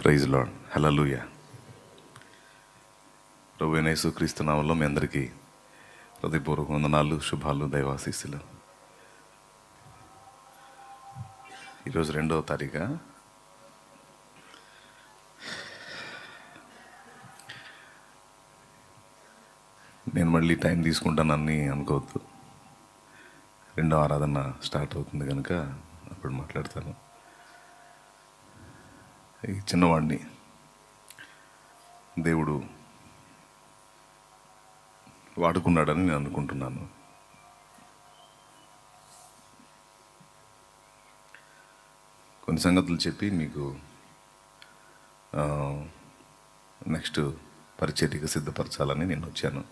Praise lord, హల్లెలూయా. ప్రభువైన యేసుక్రీస్తు నామములో మీ అందరికీ హృదయపూర్వక వందనాలు, శుభాలు, దైవాశీస్సులు. ఈరోజు 2వ తారీఖు. నేను మళ్ళీ టైం తీసుకుంటానని అనుకోవద్దు. 2వ ఆరాధన స్టార్ట్ అవుతుంది కనుక అప్పుడు మాట్లాడతాను. ఈ చిన్నవాడిని దేవుడు వాడుకున్నాడని నేను అనుకుంటున్నాను. కొన్ని సంగతులు చెప్పి మీకు నెక్స్ట్ పరిచర్యకు సిద్ధపరచాలని నేను వచ్చాను.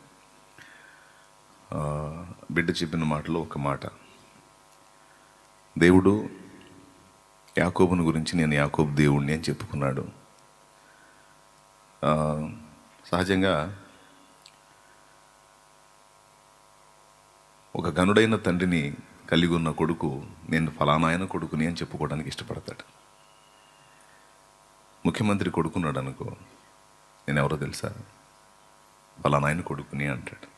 బిడ్డ చెప్పిన మాటలో ఒక మాట, దేవుడు యాకోబుని గురించి నేను యాకోబు దేవుణ్ణి అని చెప్పుకున్నాడు. సహజంగా ఒక గనుడైన తండ్రిని కలిగి ఉన్న కొడుకు నేను ఫలానాయన కొడుకుని అని చెప్పుకోవడానికి ఇష్టపడతాడు. ముఖ్యమంత్రి కొడుకున్నాడు అనుకో, నేను ఎవరో తెలుసా, ఫలానాయన కొడుకుని అంటాడు.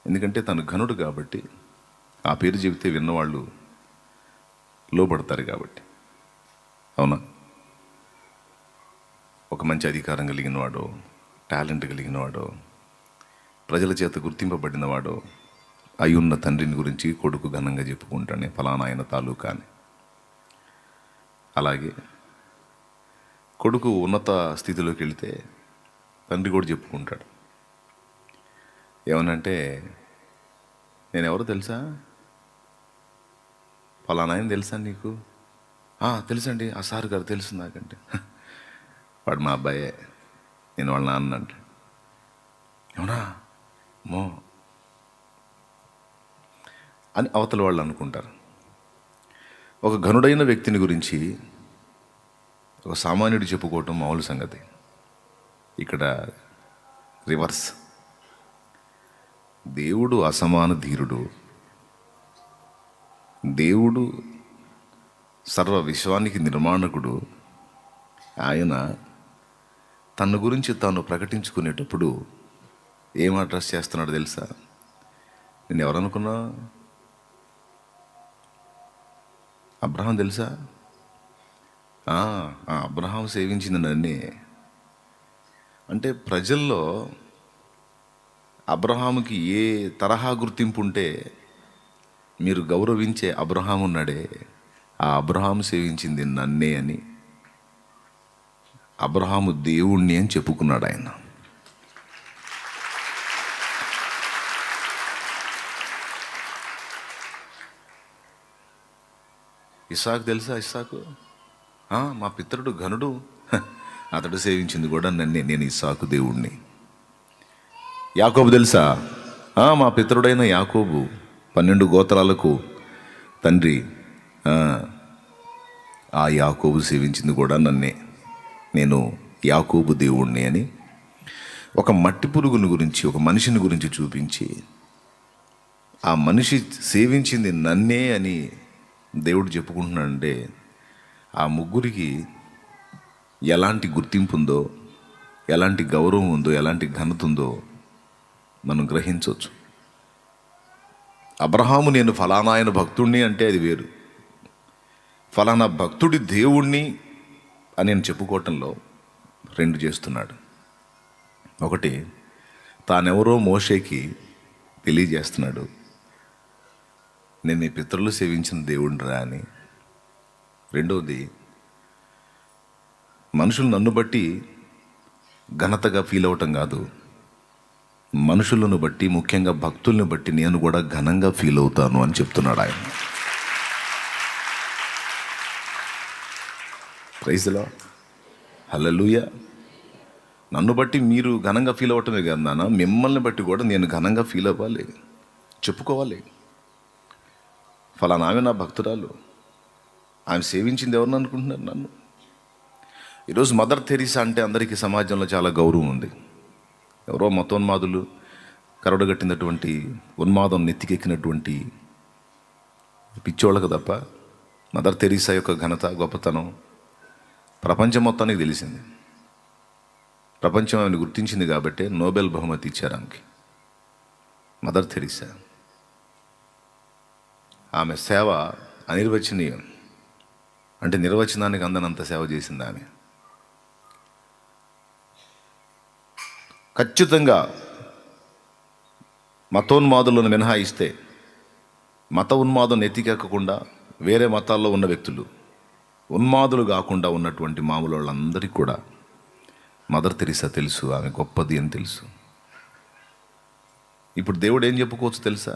ఎందుకంటే తను ఘనుడు కాబట్టి, ఆ పేరు చెబితే విన్నవాళ్ళు లోబడతారు కాబట్టి. అవునా? ఒక మంచి అధికారం కలిగినవాడో, టాలెంట్ కలిగినవాడో, ప్రజల చేత గుర్తింపబడినవాడో అయ్యున్న తండ్రిని గురించి కొడుకు ఘనంగా చెప్పుకుంటానే ఫలానా ఆయన తాలూకా అని. అలాగే కొడుకు ఉన్నత స్థితిలోకి వెళితే తండ్రి కూడా చెప్పుకుంటాడు. ఏమనంటే, నేను ఎవరో తెలుసా, ఫలానా ఆయన తెలుసా నీకు? తెలుసండి, ఆ సార్ గారు తెలుసు నాకంటే. వాడు మా అబ్బాయే, నేను వాళ్ళ నాన్న అంటే. అవునా మో అని అవతల వాళ్ళు అనుకుంటారు. ఒక ఘనుడైన వ్యక్తిని గురించి ఒక సామాన్యుడు చెప్పుకోవటం మామూలు సంగతి. ఇక్కడ రివర్స్. దేవుడు అసమాన ధీరుడు, దేవుడు సర్వ విశ్వానికి నిర్మాణకుడు. ఆయన తన గురించి తాను ప్రకటించుకునేటప్పుడు ఏం అడ్రస్ చేస్తున్నాడు తెలుసా? నేను ఎవరనుకున్నా, అబ్రహాం తెలుసా? అబ్రహాం సేవించింది నన్నే. అంటే ప్రజల్లో అబ్రహాముకి ఏ తరహా గుర్తింపు ఉంటే మీరు గౌరవించే అబ్రహాం ఉన్నాడే, ఆ అబ్రహాం సేవించింది నన్నే అని, అబ్రహాము దేవుణ్ణి అని చెప్పుకున్నాడు ఆయన. ఇస్సాకు తెలుసా? ఇస్సాకు మా పితరుడు ఘనుడు, అతడు సేవించింది కూడా నన్నే, నేను ఇస్సాకు దేవుణ్ణి. యాకోబు తెలుసా? మా పితరుడైన యాకోబు 12 గోత్రాలకు తండ్రి, ఆ యాకోబు సేవించింది కూడా నన్నే, నేను యాకోబు దేవుణ్ణి అని ఒక మట్టి పురుగుని గురించి, ఒక మనిషిని గురించి చూపించి, ఆ మనిషి సేవించింది నన్నే అని దేవుడు చెప్పుకుంటున్నాడంటే ఆ ముగ్గురికి ఎలాంటి గుర్తింపు ఉందో, ఎలాంటి గౌరవం ఉందో, ఎలాంటి ఘనత ఉందో మనం గ్రహించవచ్చు. అబ్రహాము నేను ఫలానా ఆయన భక్తుడిని అంటే అది వేరు. ఫలానా భక్తుడి దేవుణ్ణి అని నేను చెప్పుకోవటంలో 2 చేస్తున్నాడు. ఒకటి, తానెవరో మోషేకి తెలియజేస్తున్నాడు, నేను నీ పితరులు సేవించిన దేవుడిని రా అని. రెండవది, మనుషులు నన్ను బట్టి ఘనతగా ఫీల్ అవటం కాదు, మనుషులను బట్టి, ముఖ్యంగా భక్తుల్ని బట్టి నేను కూడా ఘనంగా ఫీల్ అవుతాను అని చెప్తున్నాడు ఆయన. ప్రైజ్ ది లార్డ్, హల్లెలూయా. నన్ను బట్టి మీరు ఘనంగా ఫీల్ అవ్వటమే కాదు నాన్న, మిమ్మల్ని బట్టి కూడా నేను ఘనంగా ఫీల్ అవ్వాలి, చెప్పుకోవాలి. ఫలానా ఆమె నా భక్తురాలు, ఆమె సేవించింది ఎవరిని అనుకుంటున్నారు? నన్ను. ఈరోజు మదర్ తెరీసా అంటే అందరికీ సమాజంలో చాలా గౌరవం ఉంది. ఎవరో మతోన్మాదులు, కరడుగట్టినటువంటి ఉన్మాదం నెత్తికెక్కినటువంటి పిచ్చోళ్ళకు తప్ప మదర్ తెరీసా యొక్క ఘనత, గొప్పతనం ప్రపంచం మొత్తానికి తెలిసింది. ప్రపంచం ఆమెను గుర్తించింది కాబట్టి నోబెల్ బహుమతి ఇచ్చారు ఆమెకి. Mother Teresa. ఆమె సేవ అనిర్వచనీయం. అంటే నిర్వచనానికి అందనంత సేవ చేసింది ఆమె. ఖచ్చితంగా మతోన్మాదులను మినహాయిస్తే, మత ఉన్మాదం ఎత్తికెక్కకుండా వేరే మతాల్లో ఉన్న వ్యక్తులు ఉన్మాదులు కాకుండా ఉన్నటువంటి మామూలు వాళ్ళందరికీ కూడా మదర్ తెరీసా తెలుసు, ఆమె గొప్పది అని తెలుసు. ఇప్పుడు దేవుడు ఏం చెప్పుకోవచ్చు తెలుసా?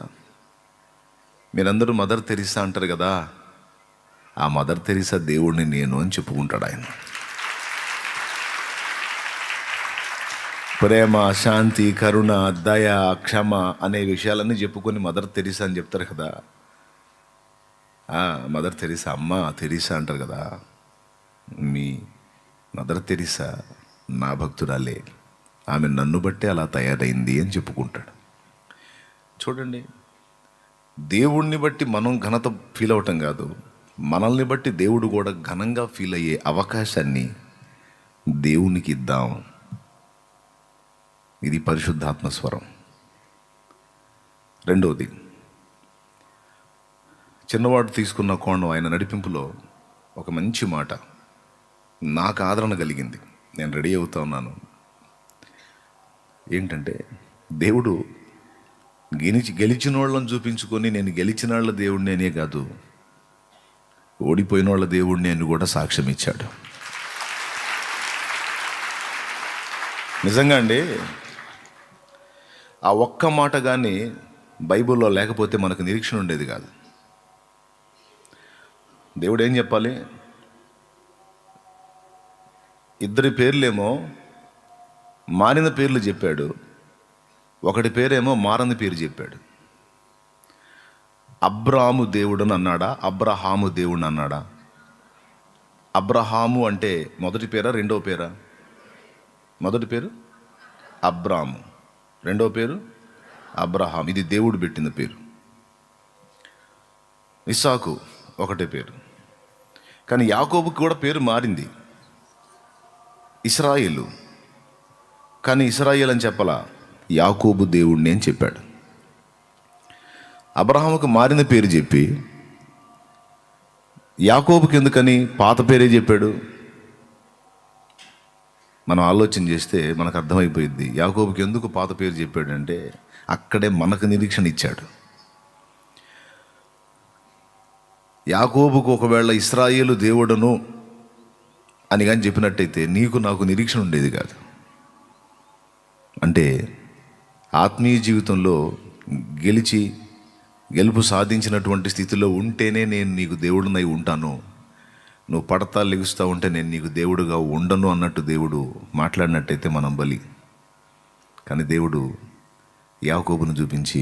మీరందరూ మదర్ తెరీసా అంటారు కదా, ఆ మదర్ తెరీసా దేవుడిని నేను అని చెప్పుకుంటాడు ఆయన. ప్రేమ, శాంతి, కరుణ, దయ, క్షమ అనే విషయాలన్నీ చెప్పుకొని మదర్ తెరీసా అని చెప్తారు కదా. మదర్ తెరీసా, అమ్మ తెరీసా అంటారు కదా. మీ మదర్ తెరీసా నా భక్తురాలే, ఆమె నన్ను బట్టే అలా తయారైంది అని చెప్పుకుంటాడు. చూడండి, దేవుణ్ణి బట్టి మనం ఘనత ఫీల్ అవటం కాదు, మనల్ని బట్టి దేవుడు కూడా ఘనంగా ఫీల్ అయ్యే అవకాశాన్ని దేవునికి ఇద్దాం. ఇది పరిశుద్ధాత్మ స్వరం. రెండవది, చిన్నవాడు తీసుకున్న కోణం ఆయన నడిపింపులో ఒక మంచి మాట నాకు ఆదరణ కలిగింది. నేను రెడీ అవుతా ఉన్నాను. ఏంటంటే, దేవుడు గెలిచిన వాళ్ళని చూపించుకొని నేను గెలిచిన వాళ్ళ దేవుడిని అనే కాదు, ఓడిపోయిన వాళ్ళ దేవుడిని అని కూడా సాక్ష్యం ఇచ్చాడు. నిజంగా అండి, ఆ ఒక్క మాట కానీ బైబిల్లో లేకపోతే మనకు నిరీక్షణ ఉండేది కాదు. దేవుడు ఏం చెప్పాలి? ఇద్దరి పేర్లేమో మారిన పేర్లు చెప్పాడు, ఒకటి పేరేమో మారని పేరు చెప్పాడు. అబ్రాము దేవుడు అన్నాడా, అబ్రహాము దేవుడు అన్నాడా? అబ్రహాము అంటే మొదటి పేరా రెండో పేరా? మొదటి పేరు అబ్రాము, రెండో పేరు అబ్రహాం. ఇది దేవుడు పెట్టిన పేరు. ఇస్సాకు ఒకటే పేరు. కానీ యాకోబుకి కూడా పేరు మారింది, ఇశ్రాయేలు. కానీ ఇశ్రాయేల్ అని చెప్పలా, యాకోబు దేవుడిని అని చెప్పాడు. అబ్రహాముకు మారిన పేరు చెప్పి యాకోబుకి ఎందుకని పాత పేరే చెప్పాడు? మనం ఆలోచన చేస్తే మనకు అర్థమైపోయింది యాకోబుకి ఎందుకు పాత పేరు చెప్పాడంటే అక్కడే మనకు నిరీక్షణ ఇచ్చాడు. యాకోబుకు ఒకవేళ ఇశ్రాయేలు దేవుడను అని కానీ చెప్పినట్టయితే నీకు నాకు నిరీక్షణ ఉండేది కాదు. అంటే ఆత్మీయ జీవితంలో గెలుపు సాధించినటువంటి స్థితిలో ఉంటేనే నేను నీకు దేవుడినై ఉంటాను, నువ్వు పడతా లెగుస్తూ ఉంటే నేను నీకు దేవుడుగా ఉండను అన్నట్టు దేవుడు మాట్లాడినట్టయితే మనం బలి. కానీ దేవుడు యాకోబును చూపించి,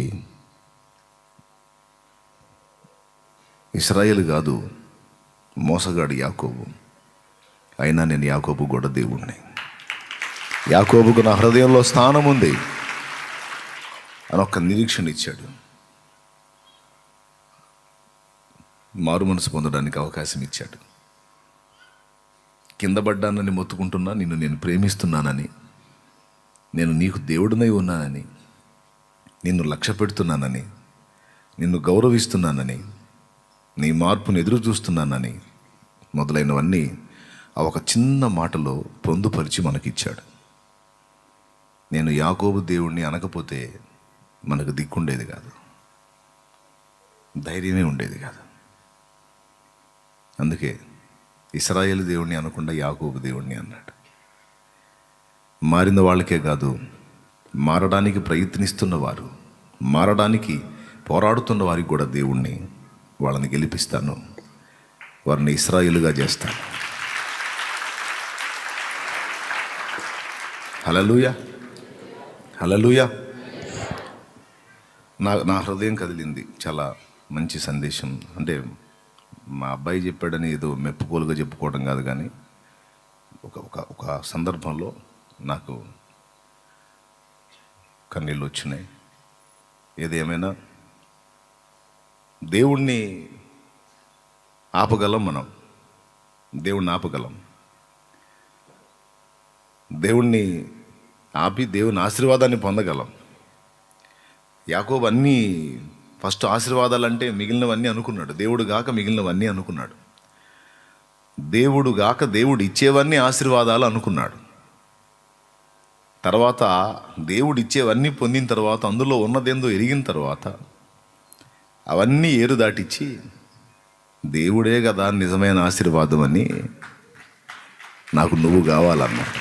ఇశ్రాయేలు కాదు మోసగాడు యాకోబు, అయినా నేను యాకోబు కూడా దేవుడిని, యాకోబుకు నా హృదయంలో స్థానం ఉంది అని ఒక నిరీక్షణ ఇచ్చాడు. మారు మనసు పొందడానికి అవకాశం ఇచ్చాడు. కింద పడ్డానని మొత్తుకుంటున్నా, నిన్ను నేను ప్రేమిస్తున్నానని, నేను నీకు దేవుడినై ఉన్నానని, నిన్ను లక్ష్య పెడుతున్నానని, నిన్ను గౌరవిస్తున్నానని, నీ మార్పును ఎదురు చూస్తున్నానని మొదలైనవన్నీ ఆ ఒక చిన్న మాటలో పొందుపరిచి మనకిచ్చాడు. నేను యాకోబు దేవుణ్ణి అనకపోతే మనకు దిక్కుండేది కాదు, ధైర్యమే ఉండేది కాదు. అందుకే ఇశ్రాయేలు దేవుణ్ణి అనకుండా యాకోబు దేవుణ్ణి అన్నాడు. మారిన వాళ్ళకే కాదు, మారడానికి ప్రయత్నిస్తున్న వారు, మారడానికి పోరాడుతున్న వారికి కూడా దేవుణ్ణి, వాళ్ళని గెలిపిస్తాను, వారిని ఇశ్రాయేలుగా చేస్తాను. హల్లెలూయా, హల్లెలూయా. నా హృదయం కదిలింది. చాలా మంచి సందేశం. అంటే మా అబ్బాయి చెప్పాడని ఏదో మెప్పుకోలుగా చెప్పుకోవడం కాదు, కానీ ఒక సందర్భంలో నాకు కన్నీళ్ళు వచ్చినాయి. ఏదేమైనా దేవుణ్ణి ఆపగలం, మనం దేవుణ్ణి ఆపగలం, దేవుణ్ణి ఆపి దేవుని ఆశీర్వాదాన్ని పొందగలం. యాకోబు అన్నీ ఫస్ట్ ఆశీర్వాదాలంటే మిగిలినవన్నీ అనుకున్నాడు. దేవుడు గాక మిగిలినవన్నీ అనుకున్నాడు. దేవుడు గాక దేవుడు ఇచ్చేవన్నీ ఆశీర్వాదాలు అనుకున్నాడు. తర్వాత దేవుడు ఇచ్చేవన్నీ పొందిన తర్వాత, అందులో ఉన్నదేందో ఎరిగిన తర్వాత అవన్నీ ఏరు దాటిచ్చి దేవుడే కదా నిజమైన ఆశీర్వాదం అని నాకు నువ్వు కావాలన్నాడు.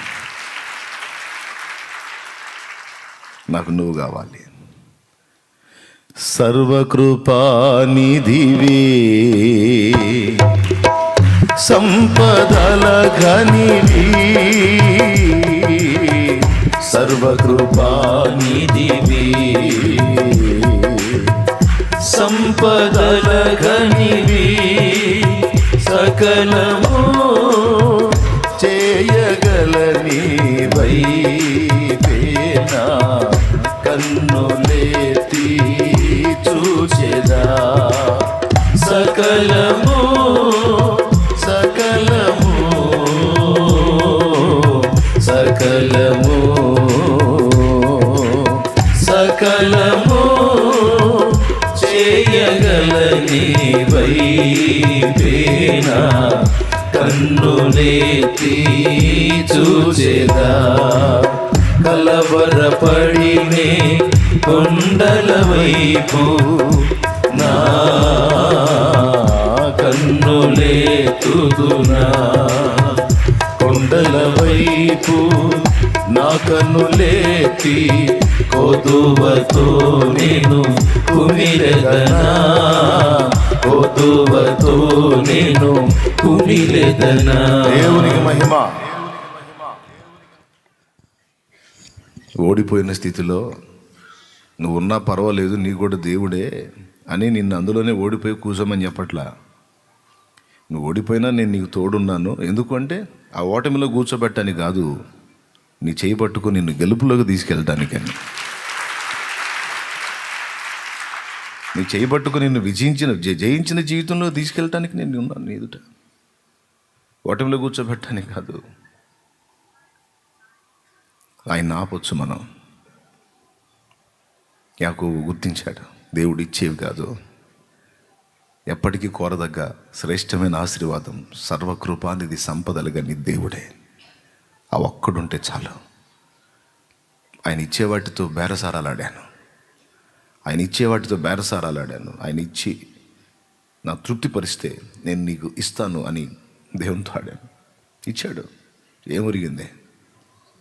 నాకు నువ్వు కావాలి. సర్వకృపానిధివే సంపదల ఘనివి, సర్వకృపానిధివే సంపదల ఘనివి, సకలము చేయగలని వైపేనా కన్నులెత్తి చూచెదా, సకలము సకలము సకలము సకలము చేయగలని వైపేనా కన్నులెత్తి చూచెదా, కలవరపడినే కొండల వైపు నా కన్నులెత్తుదునా, కొండల వైపు నా కన్నులెత్తి కొదువతో నేను కుమిలెదనా, కొదువతో నేను కుమిలెదనా. దేవునికి మహిమ. ఓడిపోయిన స్థితిలో నువ్వున్నా పర్వాలేదు, నీ కూడా దేవుడే అని నిన్ను అందులోనే ఓడిపోయి కూర్చోమని చెప్పట్లా. నువ్వు ఓడిపోయినా నేను నీకు తోడున్నాను. ఎందుకంటే ఆ ఓటమిలో కూర్చోబెట్టడానికి కాదు, నీ చేయి పట్టుకుని నిన్ను గెలుపులోకి తీసుకెళ్ళటానికని. నీ చేయి పట్టుకుని నిన్ను జయించిన జీవితంలో తీసుకెళ్ళటానికి నేను ఉన్నాను నీ ఎదుట. ఓటమిలో కూర్చోబెట్టడానికి కాదు. ఆయన ఆపొచ్చు మనం. యాకోబు గుర్తించాడు, దేవుడు ఇచ్చేవి కాదు, ఎప్పటికీ కోరదగ్గ శ్రేష్టమైన ఆశీర్వాదం, సర్వకృపానిధి సంపదలుగా నీ దేవుడే. ఆ ఒక్కడుంటే చాలు. ఆయన ఇచ్చేవాటితో బేరసారాలాడాను, ఆయన ఇచ్చి నా తృప్తిపరిస్తే నేను నీకు ఇస్తాను అని దేవునితో ఆడాను. ఇచ్చాడు. ఏమొరిగింది?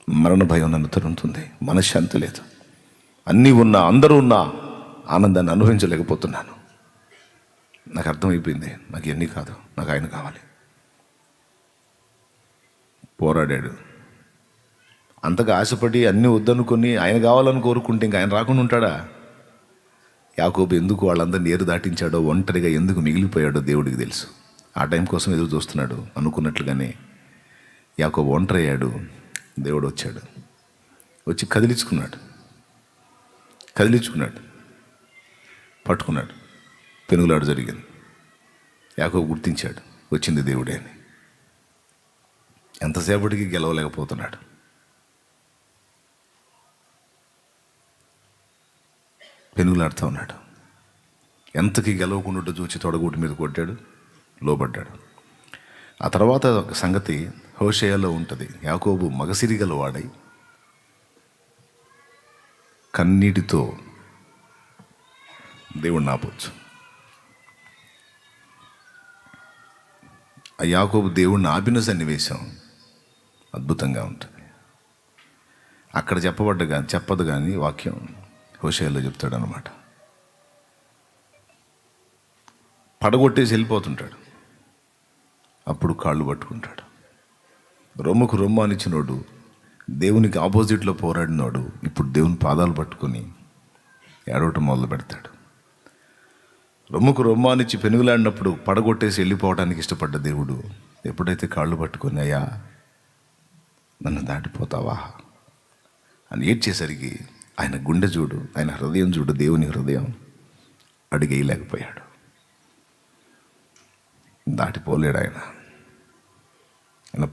మరణ భయం నన్ను తరుముతుంది, మనశ్శాంతి లేదు. అన్నీ ఉన్నా, అందరూ ఉన్నా ఆనందాన్ని అనుభవించలేకపోతున్నాను. నాకు అర్థమైపోయింది, నాకు ఇవన్నీ కాదు, నాకు ఆయన కావాలి. పోరాడాడు. అంతగా ఆశపడి అన్నీ వద్దనుకొని ఆయన కావాలని కోరుకుంటే ఇంకా ఆయన రాకుండా ఉంటాడా? యాకోబు ఎందుకు వాళ్ళందరినీ ఏరు దాటించాడో, ఒంటరిగా ఎందుకు మిగిలిపోయాడో దేవుడికి తెలుసు. ఆ టైం కోసం ఎదురు చూస్తున్నాడు. అనుకున్నట్లుగానే యాకోబు ఒంటరి అయ్యాడు. దేవుడు వచ్చాడు, వచ్చి కదిలించుకున్నాడు, పట్టుకున్నాడు. పెనుగులాడు జరిగింది. యాకోబు గుర్తించాడు, వచ్చింది దేవుడే అని. ఎంతసేపటికి గెలవలేకపోతున్నాడు. పెనుగులాడుతూ ఉన్నాడు. ఎంతకి గెలవకుండా చూచి తొడగూటి మీద కొట్టాడు, లోబడ్డాడు. ఆ తర్వాత ఒక సంగతి హోషేయలో ఉంటుంది. యాకోబు మగసిరి గలవాడై కన్నీటితో దేవుడిని ఆపొచ్చు. ఆ యాకోబు దేవుడిని ఆపిన సన్నివేశం అద్భుతంగా ఉంటుంది. అక్కడ చెప్పదు కానీ వాక్యం హోషేయలో చెప్తాడు అనమాట. పడగొట్టేసి వెళ్ళిపోతుంటాడు. అప్పుడు కాళ్ళు పట్టుకుంటాడు. రొమ్ముకు రొమ్ము అనిచ్చినోడు, దేవునికి ఆపోజిట్లో పోరాడినోడు ఇప్పుడు దేవుని పాదాలు పట్టుకొని ఏడవటం మొదలు పెడతాడు. రొమ్ముకు రొమ్ము అనిచ్చి పెనుగులాడినప్పుడు పడగొట్టేసి వెళ్ళిపోవడానికి ఇష్టపడ్డ దేవుడు ఎప్పుడైతే కాళ్ళు పట్టుకొని, అయ్యా నన్ను దాటిపోతావా అని ఏడ్చేసరికి ఆయన గుండె చూడు, ఆయన హృదయం చూడు, దేవుని హృదయం అడిగేయలేకపోయాడు. దాటిపోలేడు ఆయన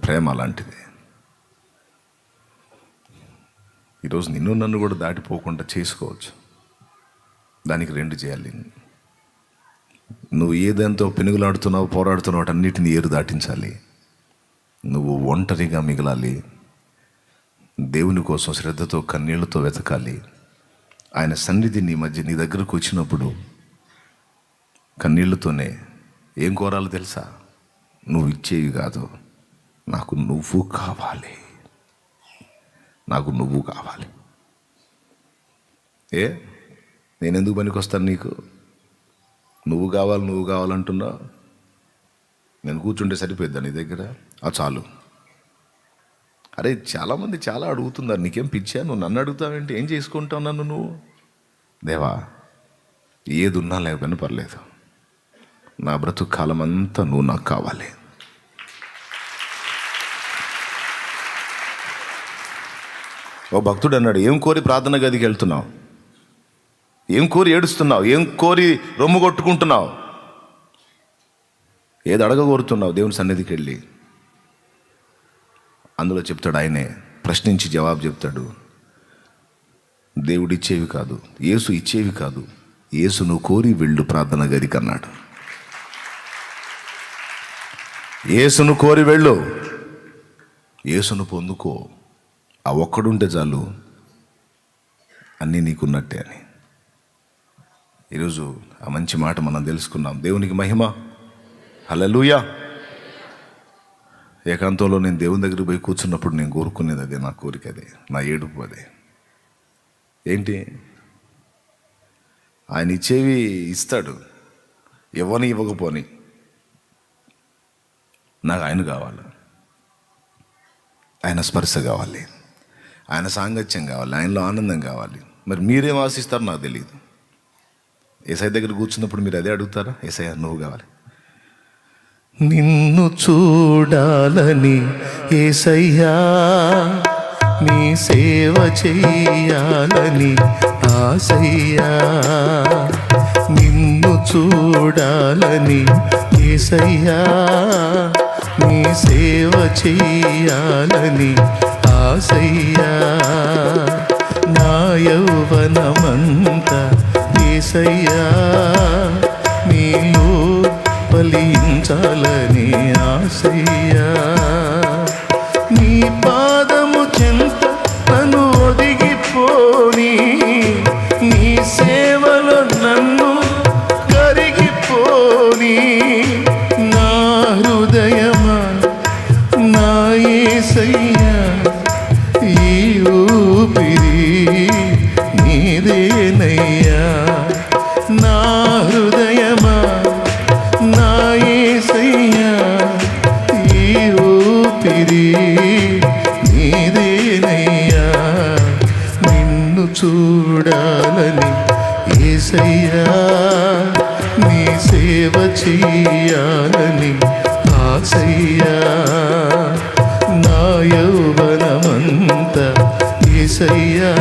ప్రేమ అలాంటిది. ఈరోజు నిన్ను నన్ను కూడా దాటిపోకుండా చేసుకోవచ్చు. దానికి 2 చేయాలి. నువ్వు ఏదంతో పెనుగులాడుతున్నావు, పోరాడుతున్నావు, వాటన్నిటిని ఏరు దాటించాలి. నువ్వు ఒంటరిగా మిగలాలి. దేవుని కోసం శ్రద్ధతో కన్నీళ్లతో వెతకాలి. ఆయన సన్నిధి నీ మధ్య నీ దగ్గరకు వచ్చినప్పుడు కన్నీళ్లతోనే ఏం కోరాలో తెలుసా? నువ్వు ఇచ్చేవి కాదు, నాకు నువ్వు కావాలి, నాకు నువ్వు కావాలి. నేనెందుకు పనికొస్తాను నీకు? నువ్వు కావాలంటున్నా. నేను కూర్చుంటే సరిపోద్దా నీ దగ్గర? చాలు. అరే, చాలామంది చాలా అడుగుతున్నారు, నీకేం పిచ్చా? నువ్వు నన్ను అడుగుతావేంటి? ఏం చేసుకుంటావు నన్ను నువ్వు? దేవా, ఏది ఉన్నా లేకపోయినా పర్లేదు, నా బ్రతుకు కాలం అంతా నువ్వు నాకు కావాలి. ఓ భక్తుడు అన్నాడు, ఏం కోరి ప్రార్థన గదికి వెళ్తున్నావు? ఏం కోరి ఏడుస్తున్నావు? ఏం కోరి రొమ్ము కొట్టుకుంటున్నావు? ఏది అడగగోరుతున్నావు దేవుని సన్నిధికి వెళ్ళి? అందులో చెప్తాడు ఆయనే, ప్రశ్నించి జవాబు చెప్తాడు. దేవుడు ఇచ్చేవి కాదు, యేసు ఇచ్చేవి కాదు, యేసును కోరి వెళ్ళు ప్రార్థన గదికి అన్నాడు. యేసును కోరి వెళ్ళు, యేసును పొందుకో. ఆ ఒక్కడుంటే చాలు, అన్నీ నీకున్నట్టే అని. ఈరోజు ఆ మంచి మాట మనం తెలుసుకున్నాం. దేవునికి మహిమ. హల్లెలూయా. ఏకాంతంలో నేను దేవుని దగ్గరికి పోయి కూర్చున్నప్పుడు నేను కోరుకునేది అదే, నా కోరిక అదే, నా ఏడుపు అదే. ఏంటి? ఆయన ఇచ్చేవి ఇస్తాడు, ఇవ్వని ఇవ్వకపోని నాకు ఆయన కావాలి, ఆయన స్పర్శ కావాలి, ఆయన సాంగత్యం కావాలి, ఆయనలో ఆనందం కావాలి. మరి మీరేం ఆశిస్తారో నాకు తెలియదు. యేసయ్య దగ్గర కూర్చున్నప్పుడు మీరు అదే అడుగుతారా? యేసయ్య నువ్వు కావాలి, నిన్ను చూడాలని యేసయ్యా, నీ సేవ చెయ్యాలని ఆసయ్యా. నిన్ను చూడాలని యేసయ్యా, నీ సేవ చెయ్యాలని ఆసయ్యా. నా యౌవనమంతా యేసయ్యా, నీలో ఫలించాలని ఆశయ్యా. నీ పాదము చెంత నన్ను ఒదిగిపోని, నీ సేవలో నన్ను కరిగిపోని. నా హృదయమా నా యేసయ్యా, ఈ ఊపిరి నీదేనయ్యా. నా హృదయమా నా యేసయ్యా, ఈ ఊపిరి నీదేనయ్యా. నిన్ను చూడాలని యేసయ్యా, నీ సేవ చెయ్యాలని ఆసయ్యా. నా యౌవనమంతా యేసయ్యా,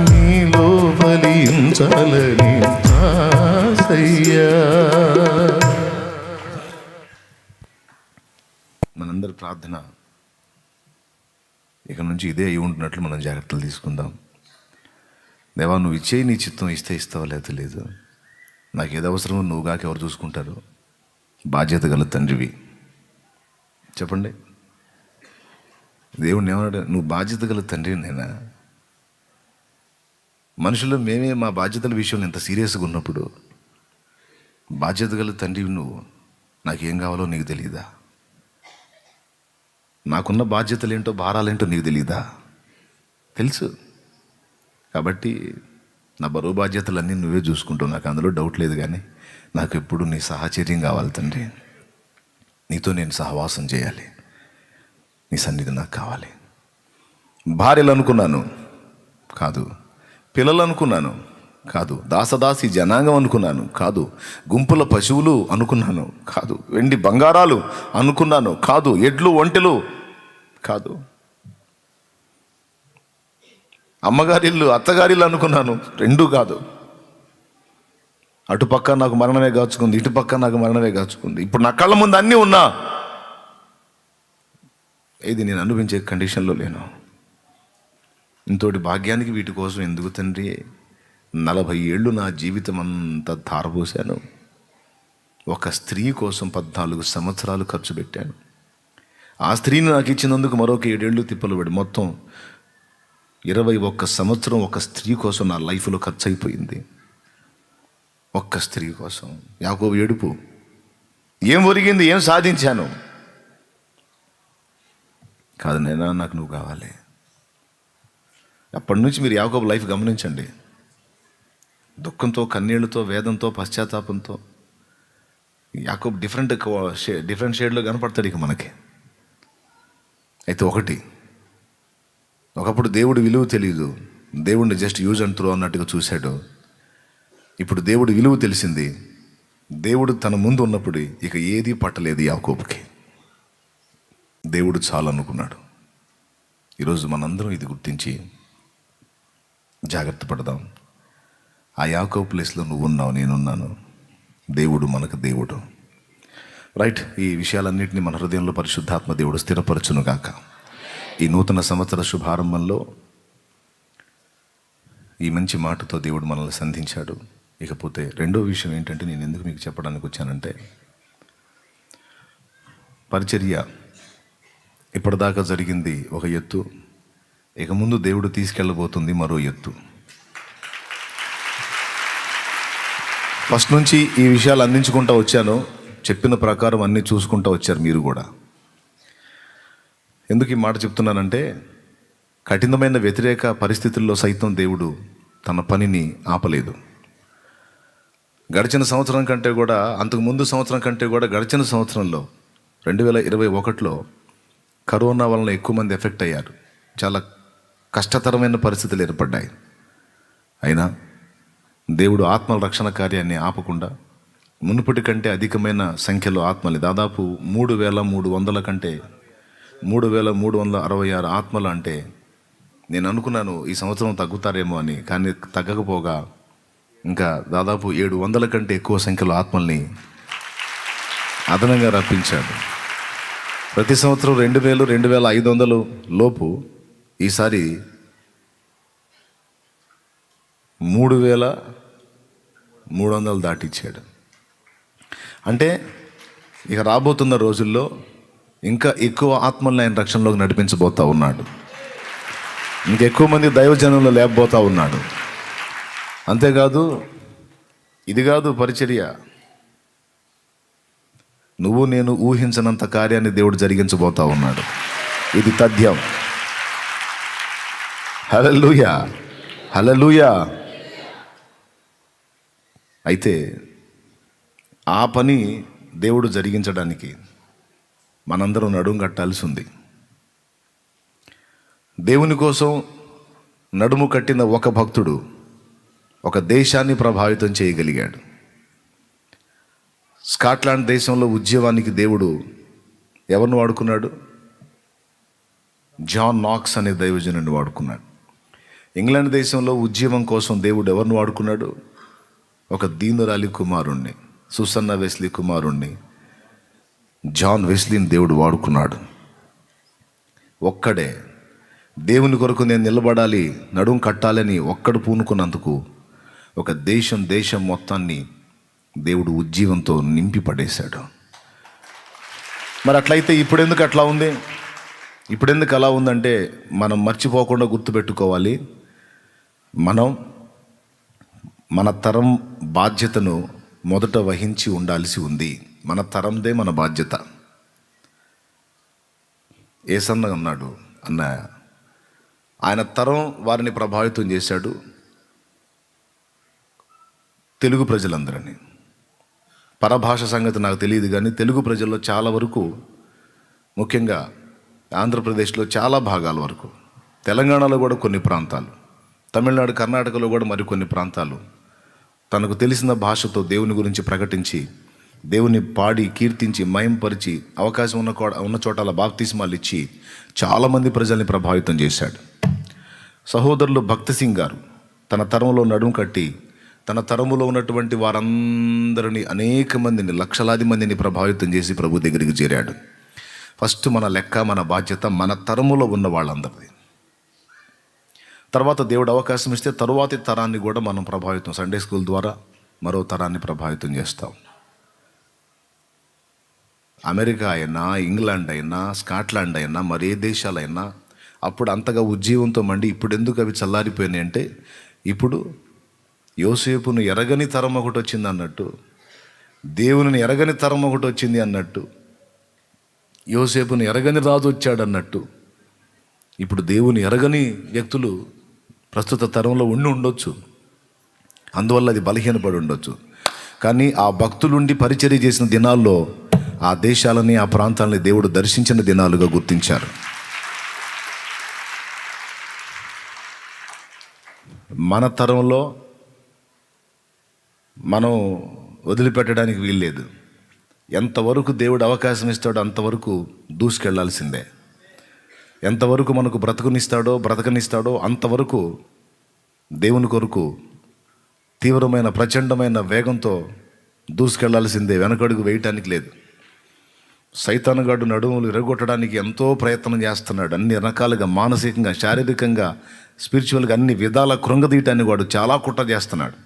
నీలో ఫలించాలని ఆసయ్యా. మనందరి ప్రార్థన ఇక నుంచి ఇదే అయి ఉంటున్నట్లు మనం జాగ్రత్తలు తీసుకుందాం. దేవా, నువ్వు ఇచ్చేయి, నీ చిత్తం ఇస్తే ఇస్తావా లేకపోతే లేదు. నాకు ఏది అవసరమో నువ్వు కాక ఎవరు చూసుకుంటారు? బాధ్యత గల తండ్రివి. చెప్పండి, దేవుడిని ఏమన్నాడు? నువ్వు బాధ్యత గల తండ్రి నేనా? మనుషులు మేమే మా బాధ్యతల విషయంలో ఎంత సీరియస్గా ఉన్నప్పుడు, బాధ్యత గల తండ్రివి నువ్వు, నాకేం కావాలో నీకు తెలియదా? నాకున్న బాధ్యతలు ఏంటో భారాలేంటో నీకు తెలియదా? తెలుసు. కాబట్టి నా బరువు బాధ్యతలన్నీ నువ్వే చూసుకుంటావు, నాకు అందులో డౌట్ లేదు. కానీ నాకు ఎప్పుడు నీ సాహచర్యం కావాలి తండ్రి. నీతో నేను సహవాసం చేయాలి, నీ సన్నిధి నాకు కావాలి. భార్యలు అనుకున్నాను కాదు, పిల్లలు అనుకున్నాను కాదు, దాసదాసి జనాంగం అనుకున్నాను కాదు, గుంపుల పశువులు అనుకున్నాను కాదు, వెండి బంగారాలు అనుకున్నాను కాదు, ఎడ్లు ఒంటెలు కాదు, అమ్మగారిల్లు అత్తగారిల్లు అనుకున్నాను, రెండూ కాదు. అటుపక్క నాకు మరణమే గాచుకుంది, ఇటుపక్క నాకు మరణమే గాచుకుంది. ఇప్పుడు నా కళ్ళ ముందు అన్నీ ఉన్నా, ఇది నేను అనుభవించే కండిషన్లో లేను. ఇంతోటి భాగ్యానికి వీటి కోసం ఎందుకు తండ్రి 40 ఏళ్ళు నా జీవితం అంతా ధారపోశాను. ఒక స్త్రీ కోసం 14 సంవత్సరాలు ఖర్చు పెట్టాను. ఆ స్త్రీని నాకు ఇచ్చినందుకు మరొక 7 ఏళ్ళు తిప్పలు పడి మొత్తం 21 సంవత్సరం ఒక స్త్రీ కోసం నా లైఫ్లో ఖర్చు అయిపోయింది. ఒక్క స్త్రీ కోసం. యాకోబు ఏడుపు, ఏం ఒరిగింది, ఏం సాధించాను? కాదు నైనా, నాకు నువ్వు కావాలి. అప్పటి నుంచి మీరు యాకోబు లైఫ్ గమనించండి. దుఃఖంతో, కన్నీళ్లతో, వేదంతో, పశ్చాత్తాపంతో యాకోబు డిఫరెంట్ షేడ్లో కనపడతాడు ఇక మనకి. అయితే ఒకప్పుడు దేవుడి విలువ తెలియదు, దేవుడిని జస్ట్ యూజ్ అండ్ త్రో అన్నట్టుగా చూశాడు. ఇప్పుడు దేవుడి విలువ తెలిసింది. దేవుడు తన ముందు ఉన్నప్పుడు ఇక ఏదీ పట్టలేదు యాకోబుకి. దేవుడు చాలు అనుకున్నాడు. ఈరోజు మనందరం ఇది గుర్తించి జాగ్రత్త పడదాం. ఆ యాకోబు ప్లేస్లో నువ్వు ఉన్నావు, నేనున్నాను. దేవుడు మనకు దేవుడు. రైట్. ఈ విషయాలన్నింటినీ మన హృదయంలో పరిశుద్ధాత్మ దేవుడు స్థిరపరచును గాక. ఈ నూతన సంవత్సర శుభారంభంలో ఈ మంచి మాటతో దేవుడు మనల్ని సంధించాడు. ఇకపోతే రెండో విషయం ఏంటంటే, నేను ఎందుకు మీకు చెప్పడానికి వచ్చానంటే, పరిచర్య ఇప్పటిదాకా జరిగింది ఒక ఎత్తు, ఇక ముందు దేవుడు తీసుకెళ్ళబోతుంది మరో ఎత్తు. ఫస్ట్ నుంచి ఈ విషయాలు అందించుకుంటూ వచ్చాను. చెప్పిన ప్రకారం అన్నీ చూసుకుంటూ వచ్చారు మీరు కూడా. ఎందుకు ఈ మాట చెప్తున్నానంటే, కఠినమైన వ్యతిరేక పరిస్థితుల్లో సైతం దేవుడు తన పనిని ఆపలేదు. గడిచిన సంవత్సరం కంటే కూడా, అంతకుముందు సంవత్సరం కంటే కూడా గడిచిన సంవత్సరంలో 2021లో కరోనా వలన ఎక్కువ మంది ఎఫెక్ట్ అయ్యారు. చాలా కష్టతరమైన పరిస్థితులు ఏర్పడ్డాయి. అయినా దేవుడు ఆత్మల రక్షణ కార్యాన్ని ఆపకుండా మునుపటి కంటే అధికమైన సంఖ్యలో ఆత్మల్ని, దాదాపు 3,300 కంటే 3,366 ఆత్మలు. అంటే నేను అనుకున్నాను ఈ సంవత్సరం తగ్గుతారేమో అని, కానీ తగ్గకపోగా ఇంకా దాదాపు 700 కంటే ఎక్కువ సంఖ్యలో ఆత్మల్ని అదనంగా రప్పించాడు. ప్రతి సంవత్సరం 2,000, 2,500 లోపు, ఈసారి 3,300 దాటిచ్చాడు. అంటే ఇక రాబోతున్న రోజుల్లో ఇంకా ఎక్కువ ఆత్మల్ని ఆయన రక్షణలోకి నడిపించబోతా ఉన్నాడు. ఇంకెక్కువ మంది దైవజనంలో లేకపోతా ఉన్నాడు. అంతేకాదు, ఇది కాదు పరిచర్య, నువ్వు నేను ఊహించనంత కార్యాన్ని దేవుడు జరిగించబోతా ఉన్నాడు. ఇది తథ్యం. హల్లెలూయా, హల్లెలూయా. అయితే ఆ పని దేవుడు జరిగించడానికి మనందరం నడుము కట్టాల్సి ఉంది. దేవుని కోసం నడుము కట్టిన ఒక భక్తుడు ఒక దేశాన్ని ప్రభావితం చేయగలిగాడు. స్కాట్లాండ్ దేశంలో ఉద్యమానికి దేవుడు ఎవరిని వాడుకున్నాడు? జాన్ నాక్స్ అనే దైవజనుని వాడుకున్నాడు. ఇంగ్లాండ్ దేశంలో ఉద్యమం కోసం దేవుడు ఎవరిని వాడుకున్నాడు? ఒక దీనురాలి కుమారుణ్ణి, సుసన్న వెస్లీ కుమారుణ్ణి, జాన్ వెస్లీని దేవుడు వాడుకున్నాడు. ఒక్కడే దేవుని కొరకు నేను నిలబడాలి, నడుం కట్టాలని ఒక్కడు పూనుకున్నందుకు ఒక దేశం మొత్తాన్ని దేవుడు ఉజ్జీవంతో నింపి పడేశాడు. మరి అట్లయితే ఇప్పుడెందుకు అట్లా ఉంది? ఇప్పుడెందుకు అలా ఉందంటే, మనం మర్చిపోకుండా గుర్తుపెట్టుకోవాలి, మనం మన తరం బాధ్యతను మొదట వహించి ఉండాల్సి ఉంది. మన తరందే మన బాధ్యత. ఏసన్న అన్నాడు, అన్న ఆయన తరం వారిని ప్రభావితం చేశాడు, తెలుగు ప్రజలందరినీ. పరభాష సంగతి నాకు తెలియదు, కానీ తెలుగు ప్రజల్లో చాలా వరకు, ముఖ్యంగా ఆంధ్రప్రదేశ్లో చాలా భాగాల వరకు, తెలంగాణలో కూడా కొన్ని ప్రాంతాలు, తమిళనాడు, కర్ణాటకలో కూడా మరికొన్ని ప్రాంతాలు తనకు తెలిసిన భాషతో దేవుని గురించి ప్రకటించి, దేవుని పాడి కీర్తించి మయంపరిచి, అవకాశం ఉన్న చోటాల బాప్తిస్మాలు ఇచ్చి చాలామంది ప్రజల్ని ప్రభావితం చేశాడు. సహోదరులు భక్త సింగ్ గారు తన తరంలో నడుము కట్టి, తన తరములో ఉన్నటువంటి వారందరినీ, అనేక మందిని, లక్షలాది మందిని ప్రభావితం చేసి ప్రభు దగ్గరికి చేరాడు. ఫస్ట్ మన లెక్క, మన బాధ్యత మన తరములో ఉన్న వాళ్ళందరిది. తర్వాత దేవుడు అవకాశం ఇస్తే తరువాతి తరాన్ని కూడా మనం ప్రభావితం, సండే స్కూల్ ద్వారా మరో తరాన్ని ప్రభావితం చేస్తాం. అమెరికా అయినా, ఇంగ్లాండ్ అయినా, స్కాట్లాండ్ అయినా, మరి ఏ దేశాలైనా అప్పుడు అంతగా ఉజ్జీవంతో మండి ఇప్పుడు ఎందుకు అవి చల్లారిపోయినాయి అంటే, ఇప్పుడు యోసేపును ఎరగని తరం ఒకటి వచ్చింది అన్నట్టు, దేవుని ఎరగని తరం ఒకటి వచ్చింది అన్నట్టు, యోసేపును ఎరగని రాజు వచ్చాడు అన్నట్టు, ఇప్పుడు దేవుని ఎరగని వ్యక్తులు ప్రస్తుత తరంలో ఉండొచ్చు. అందువల్ల అది బలహీనపడి ఉండొచ్చు. కానీ ఆ భక్తులుండి పరిచర్య చేసిన దినాల్లో ఆ దేశాలని, ఆ ప్రాంతాలని దేవుడు దర్శించిన దినాలుగా గుర్తించారు. మన తరంలో మనం వదిలిపెట్టడానికి వీల్లేదు. ఎంతవరకు దేవుడు అవకాశం ఇస్తాడో అంతవరకు దూసుకెళ్లాల్సిందే. ఎంతవరకు మనకు బ్రతకనిస్తాడో అంతవరకు దేవుని కొరకు తీవ్రమైన ప్రచండమైన వేగంతో దూసుకెళ్లాల్సిందే. వెనకడుగు వేయటానికి లేదు. సైతానుగాడు నడుములు విరగొట్టడానికి ఎంతో ప్రయత్నం చేస్తున్నాడు. అన్ని రకాలుగా, మానసికంగా, శారీరకంగా, స్పిరిచువల్గా అన్ని విధాల కృంగదీయటానికి వాడు చాలా కుట్ర చేస్తున్నాడు.